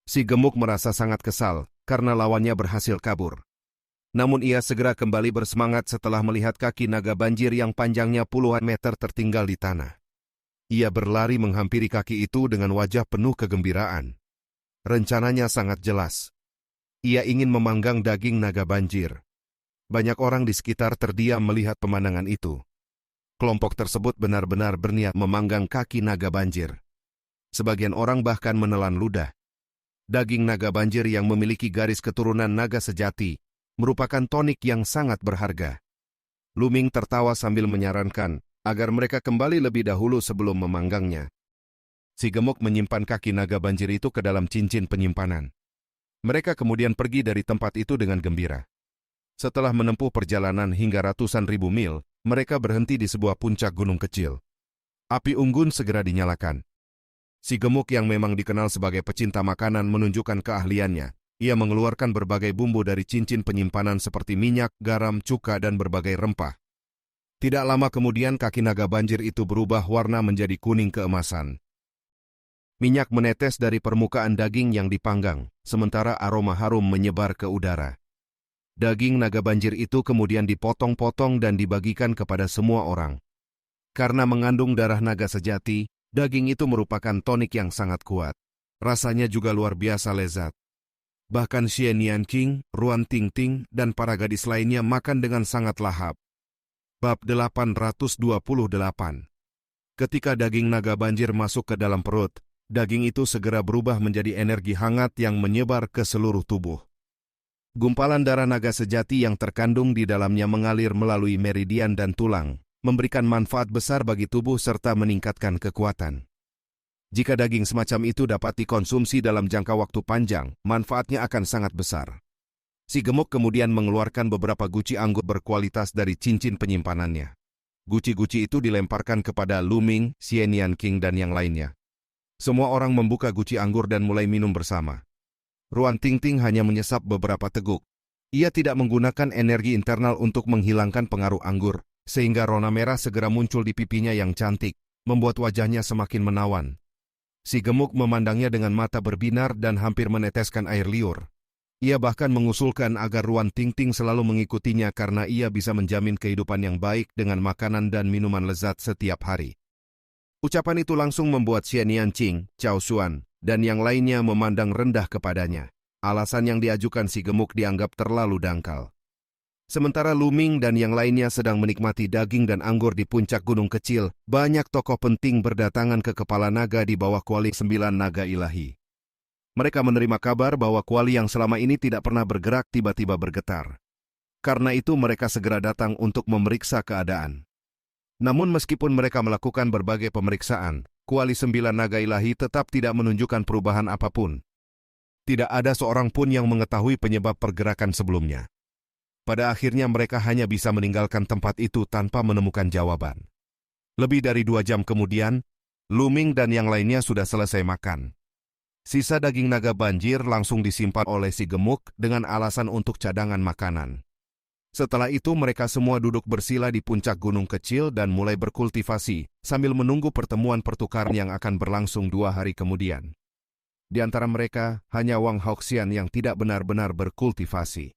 Si gemuk merasa sangat kesal karena lawannya berhasil kabur. Namun ia segera kembali bersemangat setelah melihat kaki naga banjir yang panjangnya puluhan meter tertinggal di tanah. Ia berlari menghampiri kaki itu dengan wajah penuh kegembiraan. Rencananya sangat jelas. Ia ingin memanggang daging naga banjir. Banyak orang di sekitar terdiam melihat pemandangan itu. Kelompok tersebut benar-benar berniat memanggang kaki naga banjir. Sebagian orang bahkan menelan ludah. Daging naga banjir yang memiliki garis keturunan naga sejati merupakan tonik yang sangat berharga. Luming tertawa sambil menyarankan agar mereka kembali lebih dahulu sebelum memanggangnya. Si gemuk menyimpan kaki naga banjir itu ke dalam cincin penyimpanan. Mereka kemudian pergi dari tempat itu dengan gembira. Setelah menempuh perjalanan hingga ratusan ribu mil, mereka berhenti di sebuah puncak gunung kecil. Api unggun segera dinyalakan. Si gemuk yang memang dikenal sebagai pecinta makanan menunjukkan keahliannya. Ia mengeluarkan berbagai bumbu dari cincin penyimpanan seperti minyak, garam, cuka, dan berbagai rempah. Tidak lama kemudian kaki naga banjir itu berubah warna menjadi kuning keemasan. Minyak menetes dari permukaan daging yang dipanggang, sementara aroma harum menyebar ke udara. Daging naga banjir itu kemudian dipotong-potong dan dibagikan kepada semua orang. Karena mengandung darah naga sejati, daging itu merupakan tonik yang sangat kuat. Rasanya juga luar biasa lezat. Bahkan Xie Nian King, Ruan Tingting, dan para gadis lainnya makan dengan sangat lahap. Bab 828. Ketika daging naga banjir masuk ke dalam perut, daging itu segera berubah menjadi energi hangat yang menyebar ke seluruh tubuh. Gumpalan darah naga sejati yang terkandung di dalamnya mengalir melalui meridian dan tulang, memberikan manfaat besar bagi tubuh serta meningkatkan kekuatan. Jika daging semacam itu dapat dikonsumsi dalam jangka waktu panjang, manfaatnya akan sangat besar. Si gemuk kemudian mengeluarkan beberapa guci anggur berkualitas dari cincin penyimpanannya. Guci-guci itu dilemparkan kepada Luming, Xie Nian King, dan yang lainnya. Semua orang membuka guci anggur dan mulai minum bersama. Ruan Tingting hanya menyesap beberapa teguk. Ia tidak menggunakan energi internal untuk menghilangkan pengaruh anggur, sehingga rona merah segera muncul di pipinya yang cantik, membuat wajahnya semakin menawan. Si gemuk memandangnya dengan mata berbinar dan hampir meneteskan air liur. Ia bahkan mengusulkan agar Ruan Tingting selalu mengikutinya karena ia bisa menjamin kehidupan yang baik dengan makanan dan minuman lezat setiap hari. Ucapan itu langsung membuat Xie Nian Qing, Cao Xuan, dan yang lainnya memandang rendah kepadanya. Alasan yang diajukan si gemuk dianggap terlalu dangkal. Sementara Luming dan yang lainnya sedang menikmati daging dan anggur di puncak gunung kecil, banyak tokoh penting berdatangan ke Kepala Naga di bawah kuali 9 naga ilahi. Mereka menerima kabar bahwa kuali yang selama ini tidak pernah bergerak tiba-tiba bergetar. Karena itu mereka segera datang untuk memeriksa keadaan. Namun meskipun mereka melakukan berbagai pemeriksaan, kuali 9 naga ilahi tetap tidak menunjukkan perubahan apapun. Tidak ada seorang pun yang mengetahui penyebab pergerakan sebelumnya. Pada akhirnya mereka hanya bisa meninggalkan tempat itu tanpa menemukan jawaban. Lebih dari 2 jam kemudian, Luming dan yang lainnya sudah selesai makan. Sisa daging naga banjir langsung disimpan oleh si gemuk dengan alasan untuk cadangan makanan. Setelah itu mereka semua duduk bersila di puncak gunung kecil dan mulai berkultivasi sambil menunggu pertemuan pertukaran yang akan berlangsung 2 hari kemudian. Di antara mereka, hanya Wang Hauxian yang tidak benar-benar berkultivasi.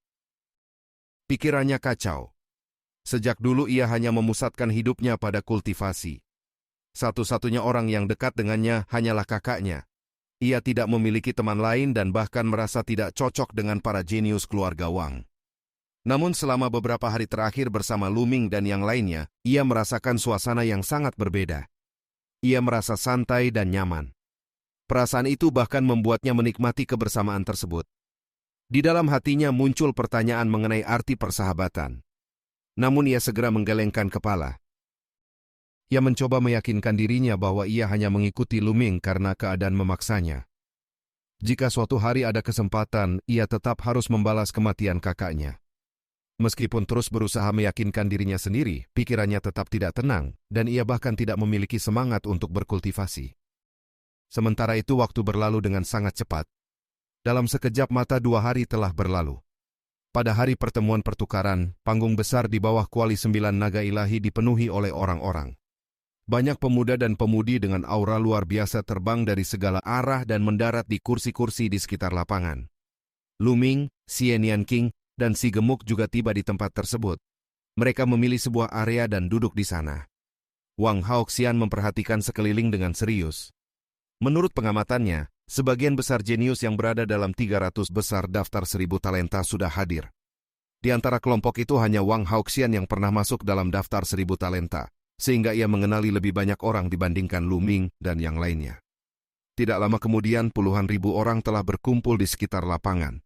Pikirannya kacau. Sejak dulu ia hanya memusatkan hidupnya pada kultivasi. Satu-satunya orang yang dekat dengannya hanyalah kakaknya. Ia tidak memiliki teman lain dan bahkan merasa tidak cocok dengan para jenius keluarga Wang. Namun selama beberapa hari terakhir bersama Luming dan yang lainnya, ia merasakan suasana yang sangat berbeda. Ia merasa santai dan nyaman. Perasaan itu bahkan membuatnya menikmati kebersamaan tersebut. Di dalam hatinya muncul pertanyaan mengenai arti persahabatan. Namun ia segera menggelengkan kepala. Ia mencoba meyakinkan dirinya bahwa ia hanya mengikuti Luming karena keadaan memaksanya. Jika suatu hari ada kesempatan, ia tetap harus membalas kematian kakaknya. Meskipun terus berusaha meyakinkan dirinya sendiri, pikirannya tetap tidak tenang, dan ia bahkan tidak memiliki semangat untuk berkultivasi. Sementara itu waktu berlalu dengan sangat cepat. Dalam sekejap mata 2 hari telah berlalu. Pada hari pertemuan pertukaran, panggung besar di bawah kuali 9 naga ilahi dipenuhi oleh orang-orang. Banyak pemuda dan pemudi dengan aura luar biasa terbang dari segala arah dan mendarat di kursi-kursi di sekitar lapangan. Luming, Xian King, dan si gemuk juga tiba di tempat tersebut. Mereka memilih sebuah area dan duduk di sana. Wang Haoxian memperhatikan sekeliling dengan serius. Menurut pengamatannya, sebagian besar jenius yang berada dalam 300 besar daftar 1000 talenta sudah hadir. Di antara kelompok itu hanya Wang Haoxian yang pernah masuk dalam daftar 1000 talenta, sehingga ia mengenali lebih banyak orang dibandingkan Luming dan yang lainnya. Tidak lama kemudian puluhan ribu orang telah berkumpul di sekitar lapangan.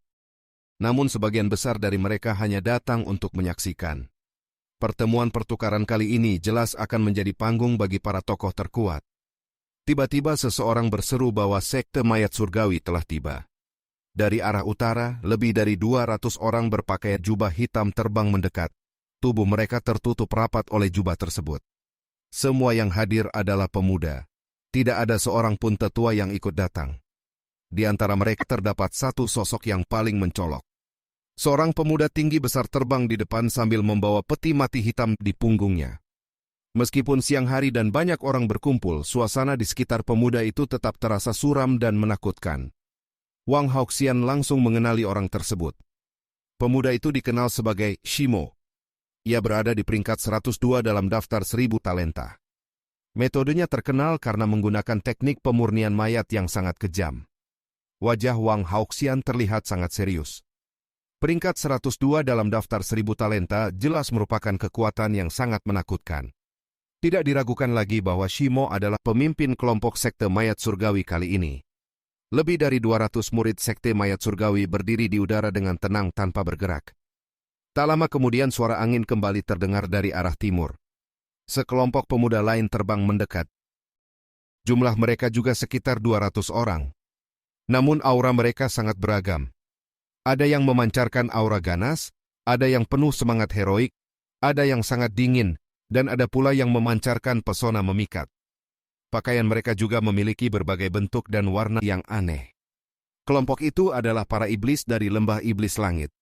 Namun sebagian besar dari mereka hanya datang untuk menyaksikan. Pertemuan pertukaran kali ini jelas akan menjadi panggung bagi para tokoh terkuat. Tiba-tiba seseorang berseru bahwa sekte mayat surgawi telah tiba. Dari arah utara, lebih dari 200 orang berpakaian jubah hitam terbang mendekat. Tubuh mereka tertutup rapat oleh jubah tersebut. Semua yang hadir adalah pemuda. Tidak ada seorang pun tetua yang ikut datang. Di antara mereka terdapat satu sosok yang paling mencolok. Seorang pemuda tinggi besar terbang di depan sambil membawa peti mati hitam di punggungnya. Meskipun siang hari dan banyak orang berkumpul, suasana di sekitar pemuda itu tetap terasa suram dan menakutkan. Wang Haoxian langsung mengenali orang tersebut. Pemuda itu dikenal sebagai Shimo. Ia berada di peringkat 102 dalam daftar 1000 talenta. Metodenya terkenal karena menggunakan teknik pemurnian mayat yang sangat kejam. Wajah Wang Haoxian terlihat sangat serius. Peringkat 102 dalam daftar 1000 talenta jelas merupakan kekuatan yang sangat menakutkan. Tidak diragukan lagi bahwa Shimo adalah pemimpin kelompok sekte mayat surgawi kali ini. Lebih dari 200 murid sekte mayat surgawi berdiri di udara dengan tenang tanpa bergerak. Tak lama kemudian suara angin kembali terdengar dari arah timur. Sekelompok pemuda lain terbang mendekat. Jumlah mereka juga sekitar 200 orang. Namun aura mereka sangat beragam. Ada yang memancarkan aura ganas, ada yang penuh semangat heroik, ada yang sangat dingin, dan ada pula yang memancarkan pesona memikat. Pakaian mereka juga memiliki berbagai bentuk dan warna yang aneh. Kelompok itu adalah para iblis dari lembah iblis langit.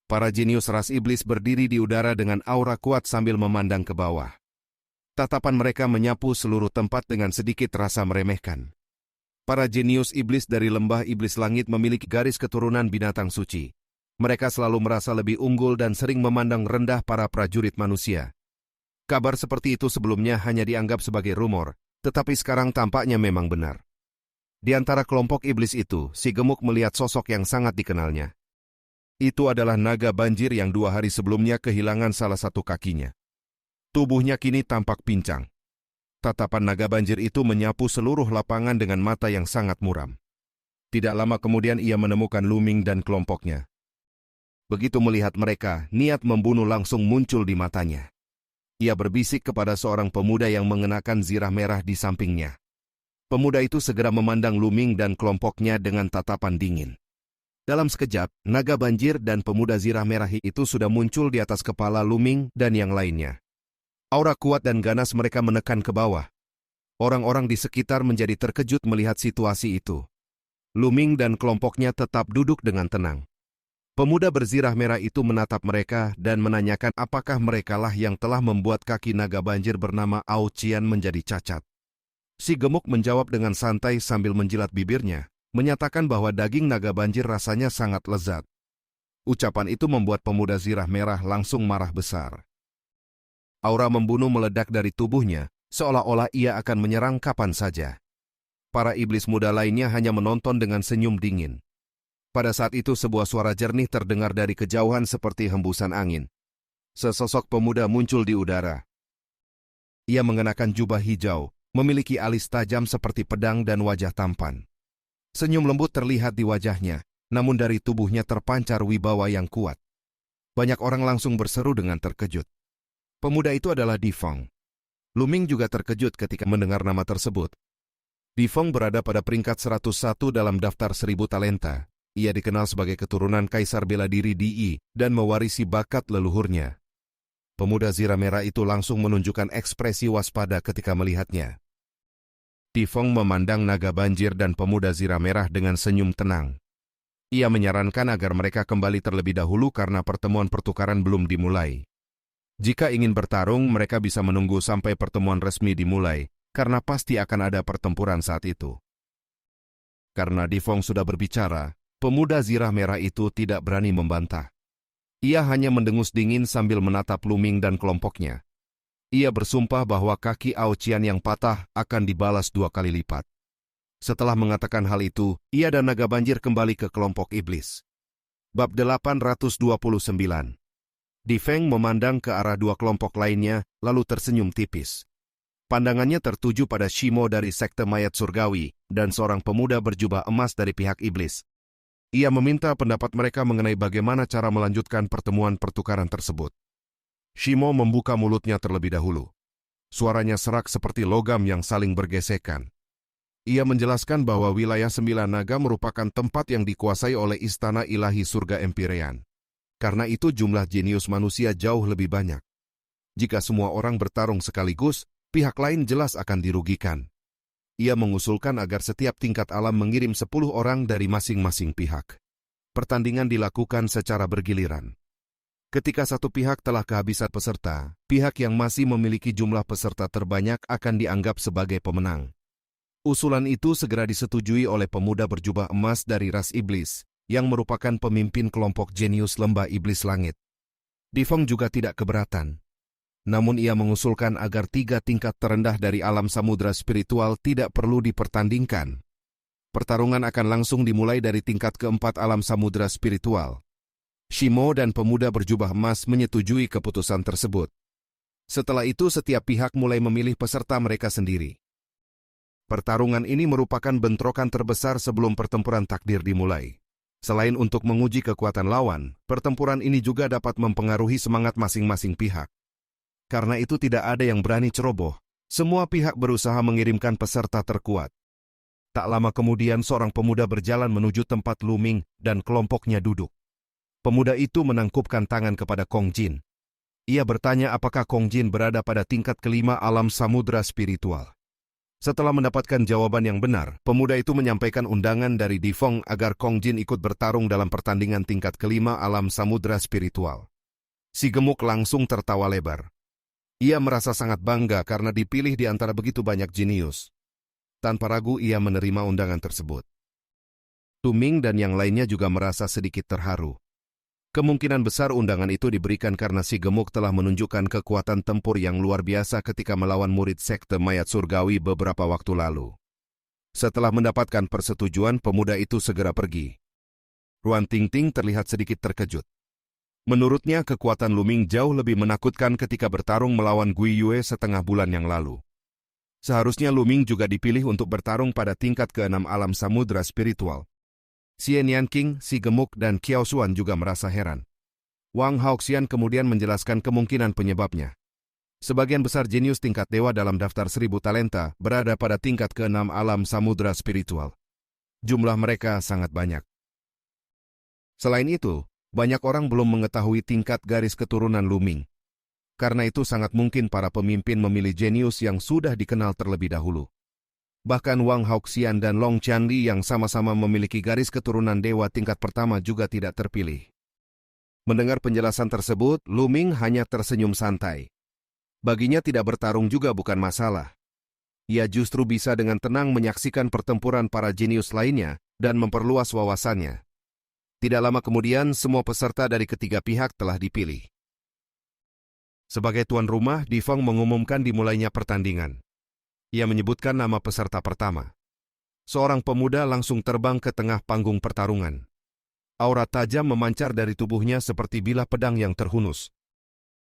Para jenius ras iblis berdiri di udara dengan aura kuat sambil memandang ke bawah. Tatapan mereka menyapu seluruh tempat dengan sedikit rasa meremehkan. Para jenius iblis dari lembah iblis langit memiliki garis keturunan binatang suci. Mereka selalu merasa lebih unggul dan sering memandang rendah para prajurit manusia. Kabar seperti itu sebelumnya hanya dianggap sebagai rumor, tetapi sekarang tampaknya memang benar. Di antara kelompok iblis itu, si gemuk melihat sosok yang sangat dikenalnya. Itu adalah naga banjir yang 2 hari sebelumnya kehilangan salah satu kakinya. Tubuhnya kini tampak pincang. Tatapan naga banjir itu menyapu seluruh lapangan dengan mata yang sangat muram. Tidak lama kemudian ia menemukan Luming dan kelompoknya. Begitu melihat mereka, niat membunuh langsung muncul di matanya. Ia berbisik kepada seorang pemuda yang mengenakan zirah merah di sampingnya. Pemuda itu segera memandang Luming dan kelompoknya dengan tatapan dingin. Dalam sekejap, naga banjir dan pemuda zirah merah itu sudah muncul di atas kepala Luming dan yang lainnya. Aura kuat dan ganas mereka menekan ke bawah. Orang-orang di sekitar menjadi terkejut melihat situasi itu. Luming dan kelompoknya tetap duduk dengan tenang. Pemuda berzirah merah itu menatap mereka dan menanyakan apakah merekalah yang telah membuat kaki naga banjir bernama Ao Qian menjadi cacat. Si gemuk menjawab dengan santai sambil menjilat bibirnya, menyatakan bahwa daging naga banjir rasanya sangat lezat. Ucapan itu membuat pemuda zirah merah langsung marah besar. Aura membunuh meledak dari tubuhnya, seolah-olah ia akan menyerang kapan saja. Para iblis muda lainnya hanya menonton dengan senyum dingin. Pada saat itu sebuah suara jernih terdengar dari kejauhan seperti hembusan angin. Sesosok pemuda muncul di udara. Ia mengenakan jubah hijau, memiliki alis tajam seperti pedang dan wajah tampan. Senyum lembut terlihat di wajahnya, namun dari tubuhnya terpancar wibawa yang kuat. Banyak orang langsung berseru dengan terkejut. Pemuda itu adalah Di Feng. Luming juga terkejut ketika mendengar nama tersebut. Di Feng berada pada peringkat 101 dalam daftar 1000 talenta. Ia dikenal sebagai keturunan kaisar bela diri Di dan mewarisi bakat leluhurnya. Pemuda zirah merah itu langsung menunjukkan ekspresi waspada ketika melihatnya. Di Feng memandang naga banjir dan pemuda zirah merah dengan senyum tenang. Ia menyarankan agar mereka kembali terlebih dahulu karena pertemuan pertukaran belum dimulai. Jika ingin bertarung, mereka bisa menunggu sampai pertemuan resmi dimulai, karena pasti akan ada pertempuran saat itu. Karena Di Fong sudah berbicara, pemuda zirah merah itu tidak berani membantah. Ia hanya mendengus dingin sambil menatap Lu Ming dan kelompoknya. Ia bersumpah bahwa kaki Ao Qian yang patah akan dibalas 2 kali lipat. Setelah mengatakan hal itu, ia dan naga banjir kembali ke kelompok iblis. Bab 829. Di Feng memandang ke arah 2 kelompok lainnya, lalu tersenyum tipis. Pandangannya tertuju pada Shimo dari sekte mayat surgawi dan seorang pemuda berjubah emas dari pihak iblis. Ia meminta pendapat mereka mengenai bagaimana cara melanjutkan pertemuan pertukaran tersebut. Shimo membuka mulutnya terlebih dahulu. Suaranya serak seperti logam yang saling bergesekan. Ia menjelaskan bahwa wilayah 9 naga merupakan tempat yang dikuasai oleh istana ilahi surga Empyrean. Karena itu jumlah jenius manusia jauh lebih banyak. Jika semua orang bertarung sekaligus, pihak lain jelas akan dirugikan. Ia mengusulkan agar setiap tingkat alam mengirim 10 orang dari masing-masing pihak. Pertandingan dilakukan secara bergiliran. Ketika satu pihak telah kehabisan peserta, pihak yang masih memiliki jumlah peserta terbanyak akan dianggap sebagai pemenang. Usulan itu segera disetujui oleh pemuda berjubah emas dari ras iblis, yang merupakan pemimpin kelompok jenius lembah iblis langit. Di Feng juga tidak keberatan. Namun ia mengusulkan agar 3 tingkat terendah dari alam samudra spiritual tidak perlu dipertandingkan. Pertarungan akan langsung dimulai dari tingkat keempat alam samudra spiritual. Shimo dan pemuda berjubah emas menyetujui keputusan tersebut. Setelah itu setiap pihak mulai memilih peserta mereka sendiri. Pertarungan ini merupakan bentrokan terbesar sebelum pertempuran takdir dimulai. Selain untuk menguji kekuatan lawan, pertempuran ini juga dapat mempengaruhi semangat masing-masing pihak. Karena itu tidak ada yang berani ceroboh. Semua pihak berusaha mengirimkan peserta terkuat. Tak lama kemudian seorang pemuda berjalan menuju tempat Lu Ming dan kelompoknya duduk. Pemuda itu menangkupkan tangan kepada Kong Jin. Ia bertanya apakah Kong Jin berada pada tingkat kelima alam samudra spiritual. Setelah mendapatkan jawaban yang benar, pemuda itu menyampaikan undangan dari Di Feng agar Kong Jin ikut bertarung dalam pertandingan tingkat kelima alam samudra spiritual. Si gemuk langsung tertawa lebar. Ia merasa sangat bangga karena dipilih di antara begitu banyak jenius. Tanpa ragu ia menerima undangan tersebut. Tu Ming dan yang lainnya juga merasa sedikit terharu. Kemungkinan besar undangan itu diberikan karena si gemuk telah menunjukkan kekuatan tempur yang luar biasa ketika melawan murid sekte mayat surgawi beberapa waktu lalu. Setelah mendapatkan persetujuan, pemuda itu segera pergi. Ruan Tingting terlihat sedikit terkejut. Menurutnya kekuatan Lu Ming jauh lebih menakutkan ketika bertarung melawan Gui Yue setengah bulan yang lalu. Seharusnya Lu Ming juga dipilih untuk bertarung pada tingkat ke-6 alam samudra spiritual. Xian Yanqing, si gemuk, dan Kiao Xuan juga merasa heran. Wang Haoxian kemudian menjelaskan kemungkinan penyebabnya. Sebagian besar jenius tingkat dewa dalam daftar 1000 talenta berada pada tingkat ke-6 alam samudra spiritual. Jumlah mereka sangat banyak. Selain itu, banyak orang belum mengetahui tingkat garis keturunan Lu Ming. Karena itu sangat mungkin para pemimpin memilih jenius yang sudah dikenal terlebih dahulu. Bahkan Wang Haoxian dan Long Qianli yang sama-sama memiliki garis keturunan dewa tingkat pertama juga tidak terpilih. Mendengar penjelasan tersebut, Lu Ming hanya tersenyum santai. Baginya tidak bertarung juga bukan masalah. Ia justru bisa dengan tenang menyaksikan pertempuran para jenius lainnya dan memperluas wawasannya. Tidak lama kemudian, semua peserta dari ketiga pihak telah dipilih. Sebagai tuan rumah, Di Feng mengumumkan dimulainya pertandingan. Ia menyebutkan nama peserta pertama. Seorang pemuda langsung terbang ke tengah panggung pertarungan. Aura tajam memancar dari tubuhnya seperti bilah pedang yang terhunus.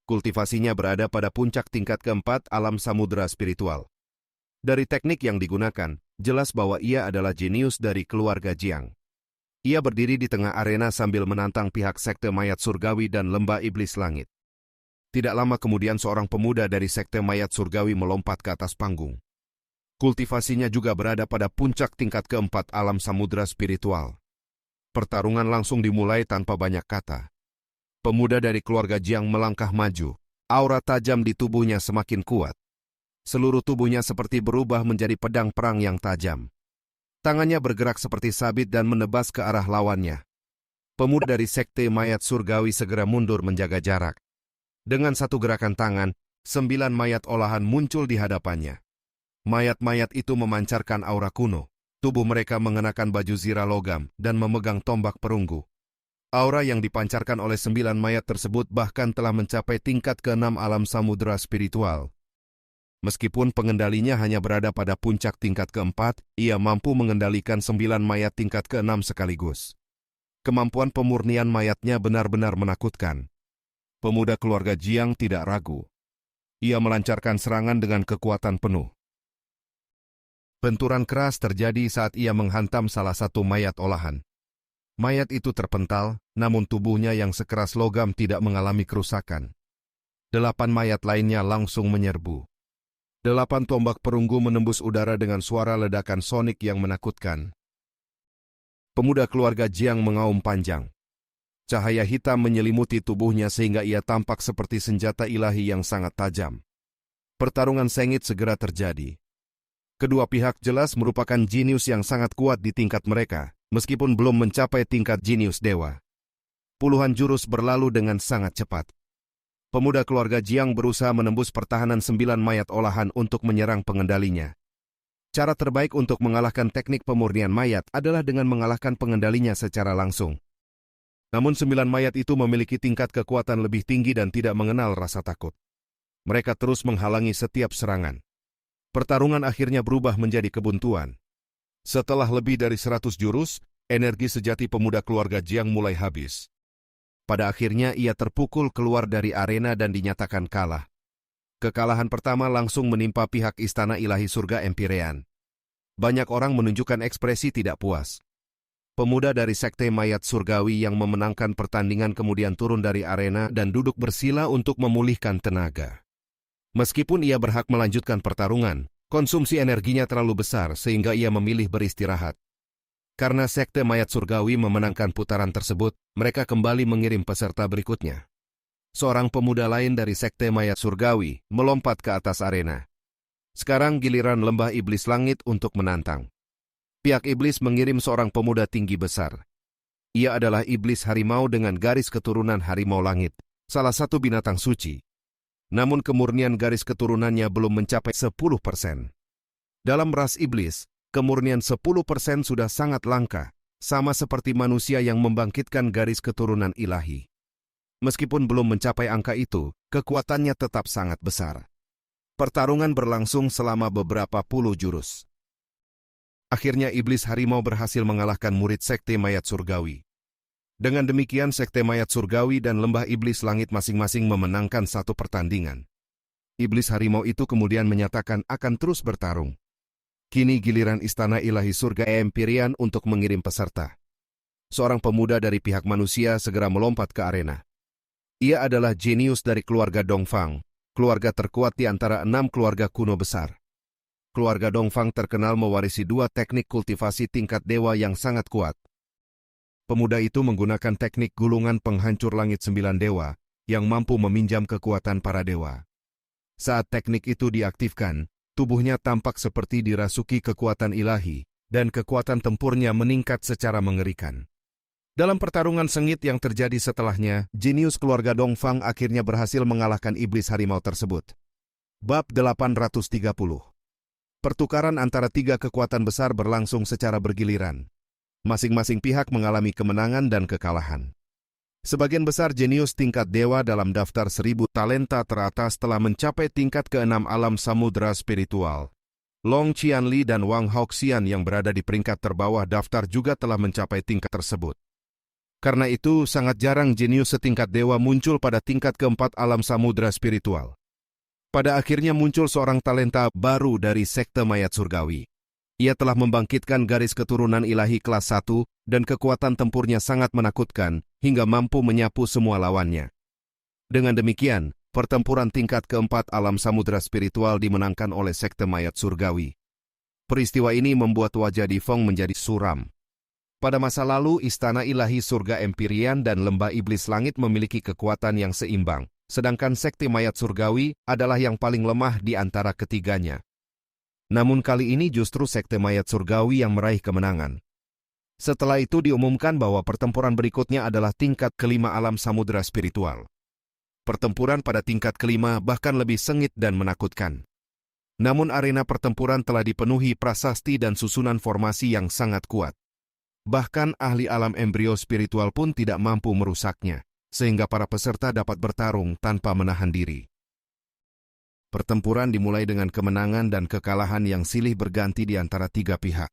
Kultivasinya berada pada puncak tingkat keempat alam samudra spiritual. Dari teknik yang digunakan, jelas bahwa ia adalah jenius dari keluarga Jiang. Ia berdiri di tengah arena sambil menantang pihak sekte mayat surgawi dan lembah iblis langit. Tidak lama kemudian seorang pemuda dari sekte mayat surgawi melompat ke atas panggung. Kultivasinya juga berada pada puncak tingkat keempat alam samudra spiritual. Pertarungan langsung dimulai tanpa banyak kata. Pemuda dari keluarga Jiang melangkah maju. Aura tajam di tubuhnya semakin kuat. Seluruh tubuhnya seperti berubah menjadi pedang perang yang tajam. Tangannya bergerak seperti sabit dan menebas ke arah lawannya. Pemuda dari sekte mayat surgawi segera mundur menjaga jarak. Dengan satu gerakan tangan, 9 mayat olahan muncul di hadapannya. Mayat-mayat itu memancarkan aura kuno. Tubuh mereka mengenakan baju zirah logam dan memegang tombak perunggu. Aura yang dipancarkan oleh 9 mayat tersebut bahkan telah mencapai tingkat ke-6 alam samudera spiritual. Meskipun pengendalinya hanya berada pada puncak tingkat ke-4, ia mampu mengendalikan 9 mayat tingkat ke-6 sekaligus. Kemampuan pemurnian mayatnya benar-benar menakutkan. Pemuda keluarga Jiang tidak ragu. Ia melancarkan serangan dengan kekuatan penuh. Benturan keras terjadi saat ia menghantam salah satu mayat olahan. Mayat itu terpental, namun tubuhnya yang sekeras logam tidak mengalami kerusakan. 8 mayat lainnya langsung menyerbu. 8 tombak perunggu menembus udara dengan suara ledakan sonik yang menakutkan. Pemuda keluarga Jiang mengaum panjang. Cahaya hitam menyelimuti tubuhnya sehingga ia tampak seperti senjata ilahi yang sangat tajam. Pertarungan sengit segera terjadi. Kedua pihak jelas merupakan jenius yang sangat kuat di tingkat mereka, meskipun belum mencapai tingkat jenius dewa. Puluhan jurus berlalu dengan sangat cepat. Pemuda keluarga Jiang berusaha menembus pertahanan 9 mayat olahan untuk menyerang pengendalinya. Cara terbaik untuk mengalahkan teknik pemurnian mayat adalah dengan mengalahkan pengendalinya secara langsung. Namun 9 mayat itu memiliki tingkat kekuatan lebih tinggi dan tidak mengenal rasa takut. Mereka terus menghalangi setiap serangan. Pertarungan akhirnya berubah menjadi kebuntuan. Setelah lebih dari 100 jurus, energi sejati pemuda keluarga Jiang mulai habis. Pada akhirnya ia terpukul keluar dari arena dan dinyatakan kalah. Kekalahan pertama langsung menimpa pihak Istana Ilahi Surga Empyrean. Banyak orang menunjukkan ekspresi tidak puas. Pemuda dari sekte mayat surgawi yang memenangkan pertandingan kemudian turun dari arena dan duduk bersila untuk memulihkan tenaga. Meskipun ia berhak melanjutkan pertarungan, konsumsi energinya terlalu besar sehingga ia memilih beristirahat. Karena sekte mayat surgawi memenangkan putaran tersebut, mereka kembali mengirim peserta berikutnya. Seorang pemuda lain dari sekte mayat surgawi melompat ke atas arena. Sekarang giliran lembah iblis langit untuk menantang. Pihak iblis mengirim seorang pemuda tinggi besar. Ia adalah iblis harimau dengan garis keturunan harimau langit, salah satu binatang suci. Namun kemurnian garis keturunannya belum mencapai 10%. Dalam ras iblis, kemurnian 10% sudah sangat langka, sama seperti manusia yang membangkitkan garis keturunan ilahi. Meskipun belum mencapai angka itu, kekuatannya tetap sangat besar. Pertarungan berlangsung selama beberapa puluh jurus. Akhirnya iblis harimau berhasil mengalahkan murid sekte mayat surgawi. Dengan demikian sekte mayat surgawi dan lembah iblis langit masing-masing memenangkan satu pertandingan. Iblis harimau itu kemudian menyatakan akan terus bertarung. Kini giliran Istana Ilahi Surga Empyrean untuk mengirim peserta. Seorang pemuda dari pihak manusia segera melompat ke arena. Ia adalah jenius dari keluarga Dongfang, keluarga terkuat di antara 6 keluarga kuno besar. Keluarga Dongfang terkenal mewarisi 2 teknik kultivasi tingkat dewa yang sangat kuat. Pemuda itu menggunakan teknik gulungan penghancur langit 9 dewa, yang mampu meminjam kekuatan para dewa. Saat teknik itu diaktifkan, tubuhnya tampak seperti dirasuki kekuatan ilahi, dan kekuatan tempurnya meningkat secara mengerikan. Dalam pertarungan sengit yang terjadi setelahnya, jenius keluarga Dongfang akhirnya berhasil mengalahkan iblis harimau tersebut. Bab 830. Pertukaran antara 3 kekuatan besar berlangsung secara bergiliran. Masing-masing pihak mengalami kemenangan dan kekalahan. Sebagian besar jenius tingkat dewa dalam daftar 1000 talenta teratas telah mencapai tingkat ke-6 alam samudera spiritual. Long Qianli dan Wang Haoxian yang berada di peringkat terbawah daftar juga telah mencapai tingkat tersebut. Karena itu, sangat jarang jenius setingkat dewa muncul pada tingkat ke-4 alam samudera spiritual. Pada akhirnya muncul seorang talenta baru dari sekte mayat surgawi. Ia telah membangkitkan garis keturunan ilahi kelas 1 dan kekuatan tempurnya sangat menakutkan hingga mampu menyapu semua lawannya. Dengan demikian, pertempuran tingkat ke-4 alam samudera spiritual dimenangkan oleh sekte mayat surgawi. Peristiwa ini membuat wajah Di Feng menjadi suram. Pada masa lalu, Istana Ilahi Surga Empyrean dan Lembah Iblis Langit memiliki kekuatan yang seimbang, sedangkan sekte mayat surgawi adalah yang paling lemah di antara ketiganya. Namun kali ini justru sekte mayat surgawi yang meraih kemenangan. Setelah itu diumumkan bahwa pertempuran berikutnya adalah tingkat kelima alam samudera spiritual. Pertempuran pada tingkat kelima bahkan lebih sengit dan menakutkan. Namun arena pertempuran telah dipenuhi prasasti dan susunan formasi yang sangat kuat. Bahkan ahli alam embrio spiritual pun tidak mampu merusaknya, sehingga para peserta dapat bertarung tanpa menahan diri. Pertempuran dimulai dengan kemenangan dan kekalahan yang silih berganti di antara tiga pihak.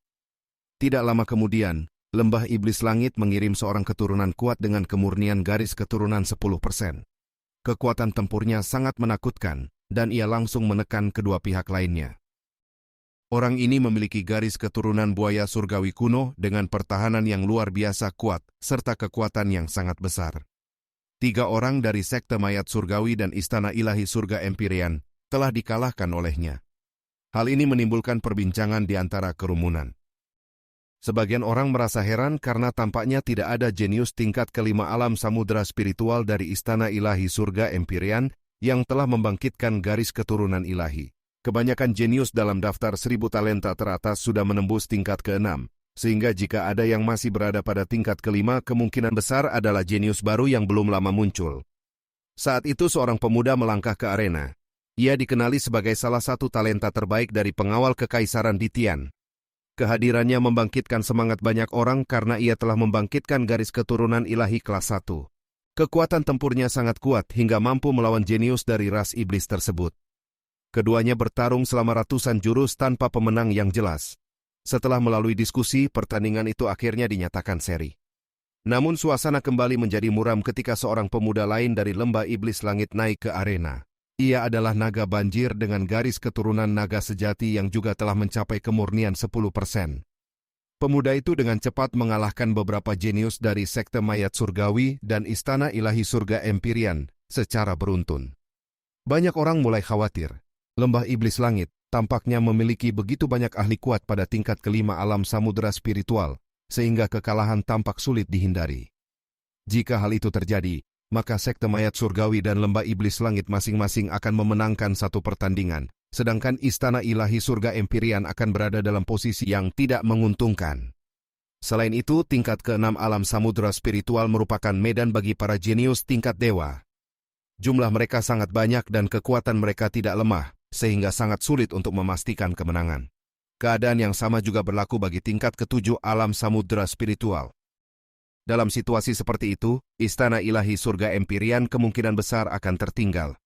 Tidak lama kemudian, Lembah Iblis Langit mengirim seorang keturunan kuat dengan kemurnian garis keturunan 10%. Kekuatan tempurnya sangat menakutkan, dan ia langsung menekan kedua pihak lainnya. Orang ini memiliki garis keturunan buaya surgawi kuno dengan pertahanan yang luar biasa kuat, serta kekuatan yang sangat besar. 3 orang dari sekte mayat surgawi dan istana ilahi surga Empyrean telah dikalahkan olehnya. Hal ini menimbulkan perbincangan di antara kerumunan. Sebagian orang merasa heran karena tampaknya tidak ada jenius tingkat kelima alam samudera spiritual dari istana ilahi surga Empyrean yang telah membangkitkan garis keturunan ilahi. Kebanyakan jenius dalam daftar 1000 talenta teratas sudah menembus tingkat ke-6, sehingga jika ada yang masih berada pada tingkat kelima, kemungkinan besar adalah jenius baru yang belum lama muncul. Saat itu seorang pemuda melangkah ke arena. Ia dikenali sebagai salah satu talenta terbaik dari pengawal kekaisaran di Tian. Kehadirannya membangkitkan semangat banyak orang karena ia telah membangkitkan garis keturunan ilahi kelas 1. Kekuatan tempurnya sangat kuat hingga mampu melawan jenius dari ras iblis tersebut. Keduanya bertarung selama ratusan jurus tanpa pemenang yang jelas. Setelah melalui diskusi, pertandingan itu akhirnya dinyatakan seri. Namun suasana kembali menjadi muram ketika seorang pemuda lain dari Lembah Iblis Langit naik ke arena. Ia adalah naga banjir dengan garis keturunan naga sejati yang juga telah mencapai kemurnian 10%. Pemuda itu dengan cepat mengalahkan beberapa jenius dari sekte mayat surgawi dan istana ilahi surga Empyrean secara beruntun. Banyak orang mulai khawatir. Lembah Iblis Langit tampaknya memiliki begitu banyak ahli kuat pada tingkat kelima alam samudera spiritual, sehingga kekalahan tampak sulit dihindari. Jika hal itu terjadi, maka sekte mayat surgawi dan lembah iblis langit masing-masing akan memenangkan satu pertandingan, sedangkan istana ilahi surga Empyrean akan berada dalam posisi yang tidak menguntungkan. Selain itu, tingkat ke-6 alam samudera spiritual merupakan medan bagi para jenius tingkat dewa. Jumlah mereka sangat banyak dan kekuatan mereka tidak lemah, sehingga sangat sulit untuk memastikan kemenangan. Keadaan yang sama juga berlaku bagi tingkat ke-7 alam samudera spiritual. Dalam situasi seperti itu, istana ilahi surga Empyrean kemungkinan besar akan tertinggal.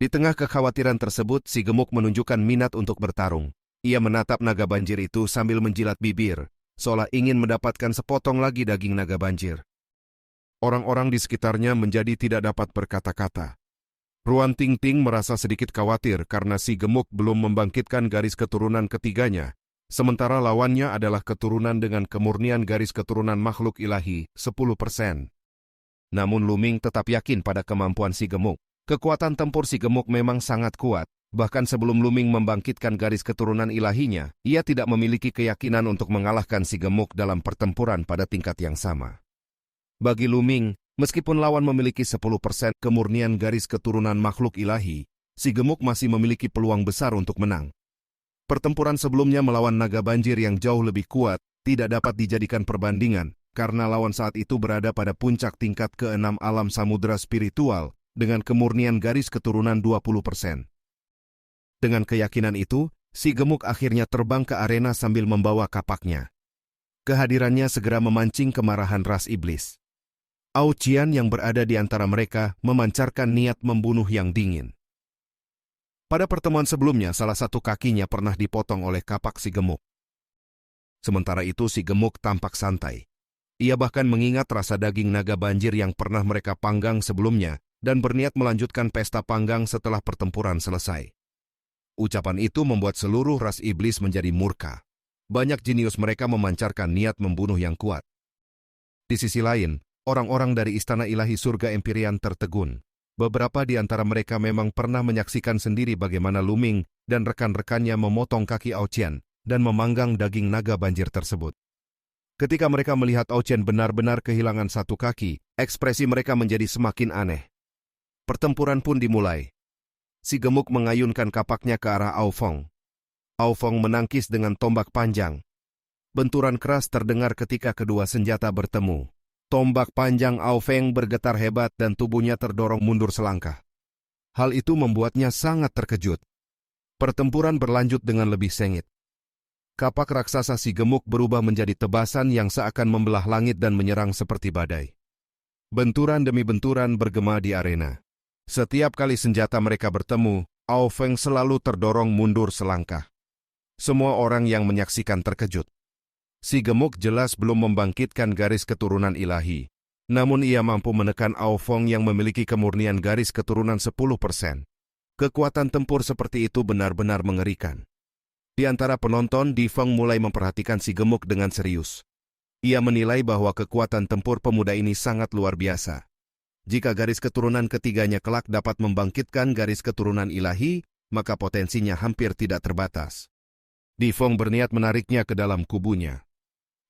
Di tengah kekhawatiran tersebut, si gemuk menunjukkan minat untuk bertarung. Ia menatap naga banjir itu sambil menjilat bibir, seolah ingin mendapatkan sepotong lagi daging naga banjir. Orang-orang di sekitarnya menjadi tidak dapat berkata-kata. Ruan Ting-Ting merasa sedikit khawatir karena si gemuk belum membangkitkan garis keturunan ketiganya, sementara lawannya adalah keturunan dengan kemurnian garis keturunan makhluk ilahi, 10%. Namun Luming tetap yakin pada kemampuan si gemuk. Kekuatan tempur si gemuk memang sangat kuat. Bahkan sebelum Luming membangkitkan garis keturunan ilahinya, ia tidak memiliki keyakinan untuk mengalahkan si gemuk dalam pertempuran pada tingkat yang sama. Bagi Luming, meskipun lawan memiliki 10% kemurnian garis keturunan makhluk ilahi, si gemuk masih memiliki peluang besar untuk menang. Pertempuran sebelumnya melawan naga banjir yang jauh lebih kuat tidak dapat dijadikan perbandingan karena lawan saat itu berada pada puncak tingkat ke-6 alam samudera spiritual dengan kemurnian garis keturunan 20%. Dengan keyakinan itu, si gemuk akhirnya terbang ke arena sambil membawa kapaknya. Kehadirannya segera memancing kemarahan ras iblis. Ao Qian yang berada di antara mereka memancarkan niat membunuh yang dingin. Pada pertemuan sebelumnya, salah satu kakinya pernah dipotong oleh kapak si gemuk. Sementara itu si gemuk tampak santai. Ia bahkan mengingat rasa daging naga banjir yang pernah mereka panggang sebelumnya dan berniat melanjutkan pesta panggang setelah pertempuran selesai. Ucapan itu membuat seluruh ras iblis menjadi murka. Banyak jenius mereka memancarkan niat membunuh yang kuat. Di sisi lain, orang-orang dari istana ilahi surga Empyrean tertegun. Beberapa di antara mereka memang pernah menyaksikan sendiri bagaimana Luming dan rekan-rekannya memotong kaki Ao Qian dan memanggang daging naga banjir tersebut. Ketika mereka melihat Ao Qian benar-benar kehilangan satu kaki, ekspresi mereka menjadi semakin aneh. Pertempuran pun dimulai. Si gemuk mengayunkan kapaknya ke arah Ao Feng. Ao Feng menangkis dengan tombak panjang. Benturan keras terdengar ketika kedua senjata bertemu. Tombak panjang Ao Feng bergetar hebat dan tubuhnya terdorong mundur selangkah. Hal itu membuatnya sangat terkejut. Pertempuran berlanjut dengan lebih sengit. Kapak raksasa si gemuk berubah menjadi tebasan yang seakan membelah langit dan menyerang seperti badai. Benturan demi benturan bergema di arena. Setiap kali senjata mereka bertemu, Ao Feng selalu terdorong mundur selangkah. Semua orang yang menyaksikan terkejut. Si gemuk jelas belum membangkitkan garis keturunan ilahi. Namun ia mampu menekan Ao Feng yang memiliki kemurnian garis keturunan 10%. Kekuatan tempur seperti itu benar-benar mengerikan. Di antara penonton, Di Feng mulai memperhatikan si gemuk dengan serius. Ia menilai bahwa kekuatan tempur pemuda ini sangat luar biasa. Jika garis keturunan ketiganya kelak dapat membangkitkan garis keturunan ilahi, maka potensinya hampir tidak terbatas. Di Feng berniat menariknya ke dalam kubunya.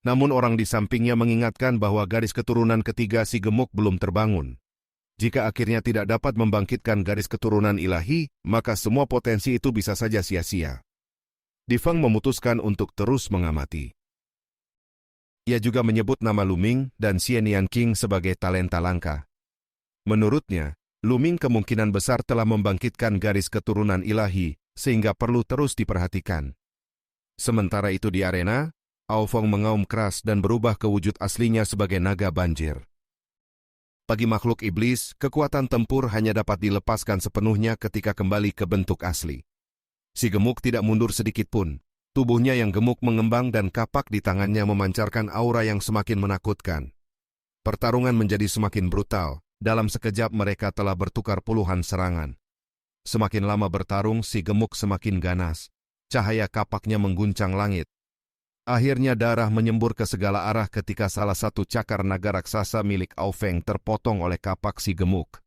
Namun orang di sampingnya mengingatkan bahwa garis keturunan ketiga si gemuk belum terbangun. Jika akhirnya tidak dapat membangkitkan garis keturunan ilahi, maka semua potensi itu bisa saja sia-sia. Di Feng memutuskan untuk terus mengamati. Ia juga menyebut nama Lu Ming dan Xian Yan Qing sebagai talenta langka. Menurutnya, Lu Ming kemungkinan besar telah membangkitkan garis keturunan ilahi, sehingga perlu terus diperhatikan. Sementara itu di arena, Ao Feng mengaum keras dan berubah ke wujud aslinya sebagai naga banjir. Bagi makhluk iblis, kekuatan tempur hanya dapat dilepaskan sepenuhnya ketika kembali ke bentuk asli. Si gemuk tidak mundur sedikit pun. Tubuhnya yang gemuk mengembang dan kapak di tangannya memancarkan aura yang semakin menakutkan. Pertarungan menjadi semakin brutal. Dalam sekejap mereka telah bertukar puluhan serangan. Semakin lama bertarung, si gemuk semakin ganas. Cahaya kapaknya mengguncang langit. Akhirnya darah menyembur ke segala arah ketika salah satu cakar naga raksasa milik Ao Feng terpotong oleh kapak si gemuk.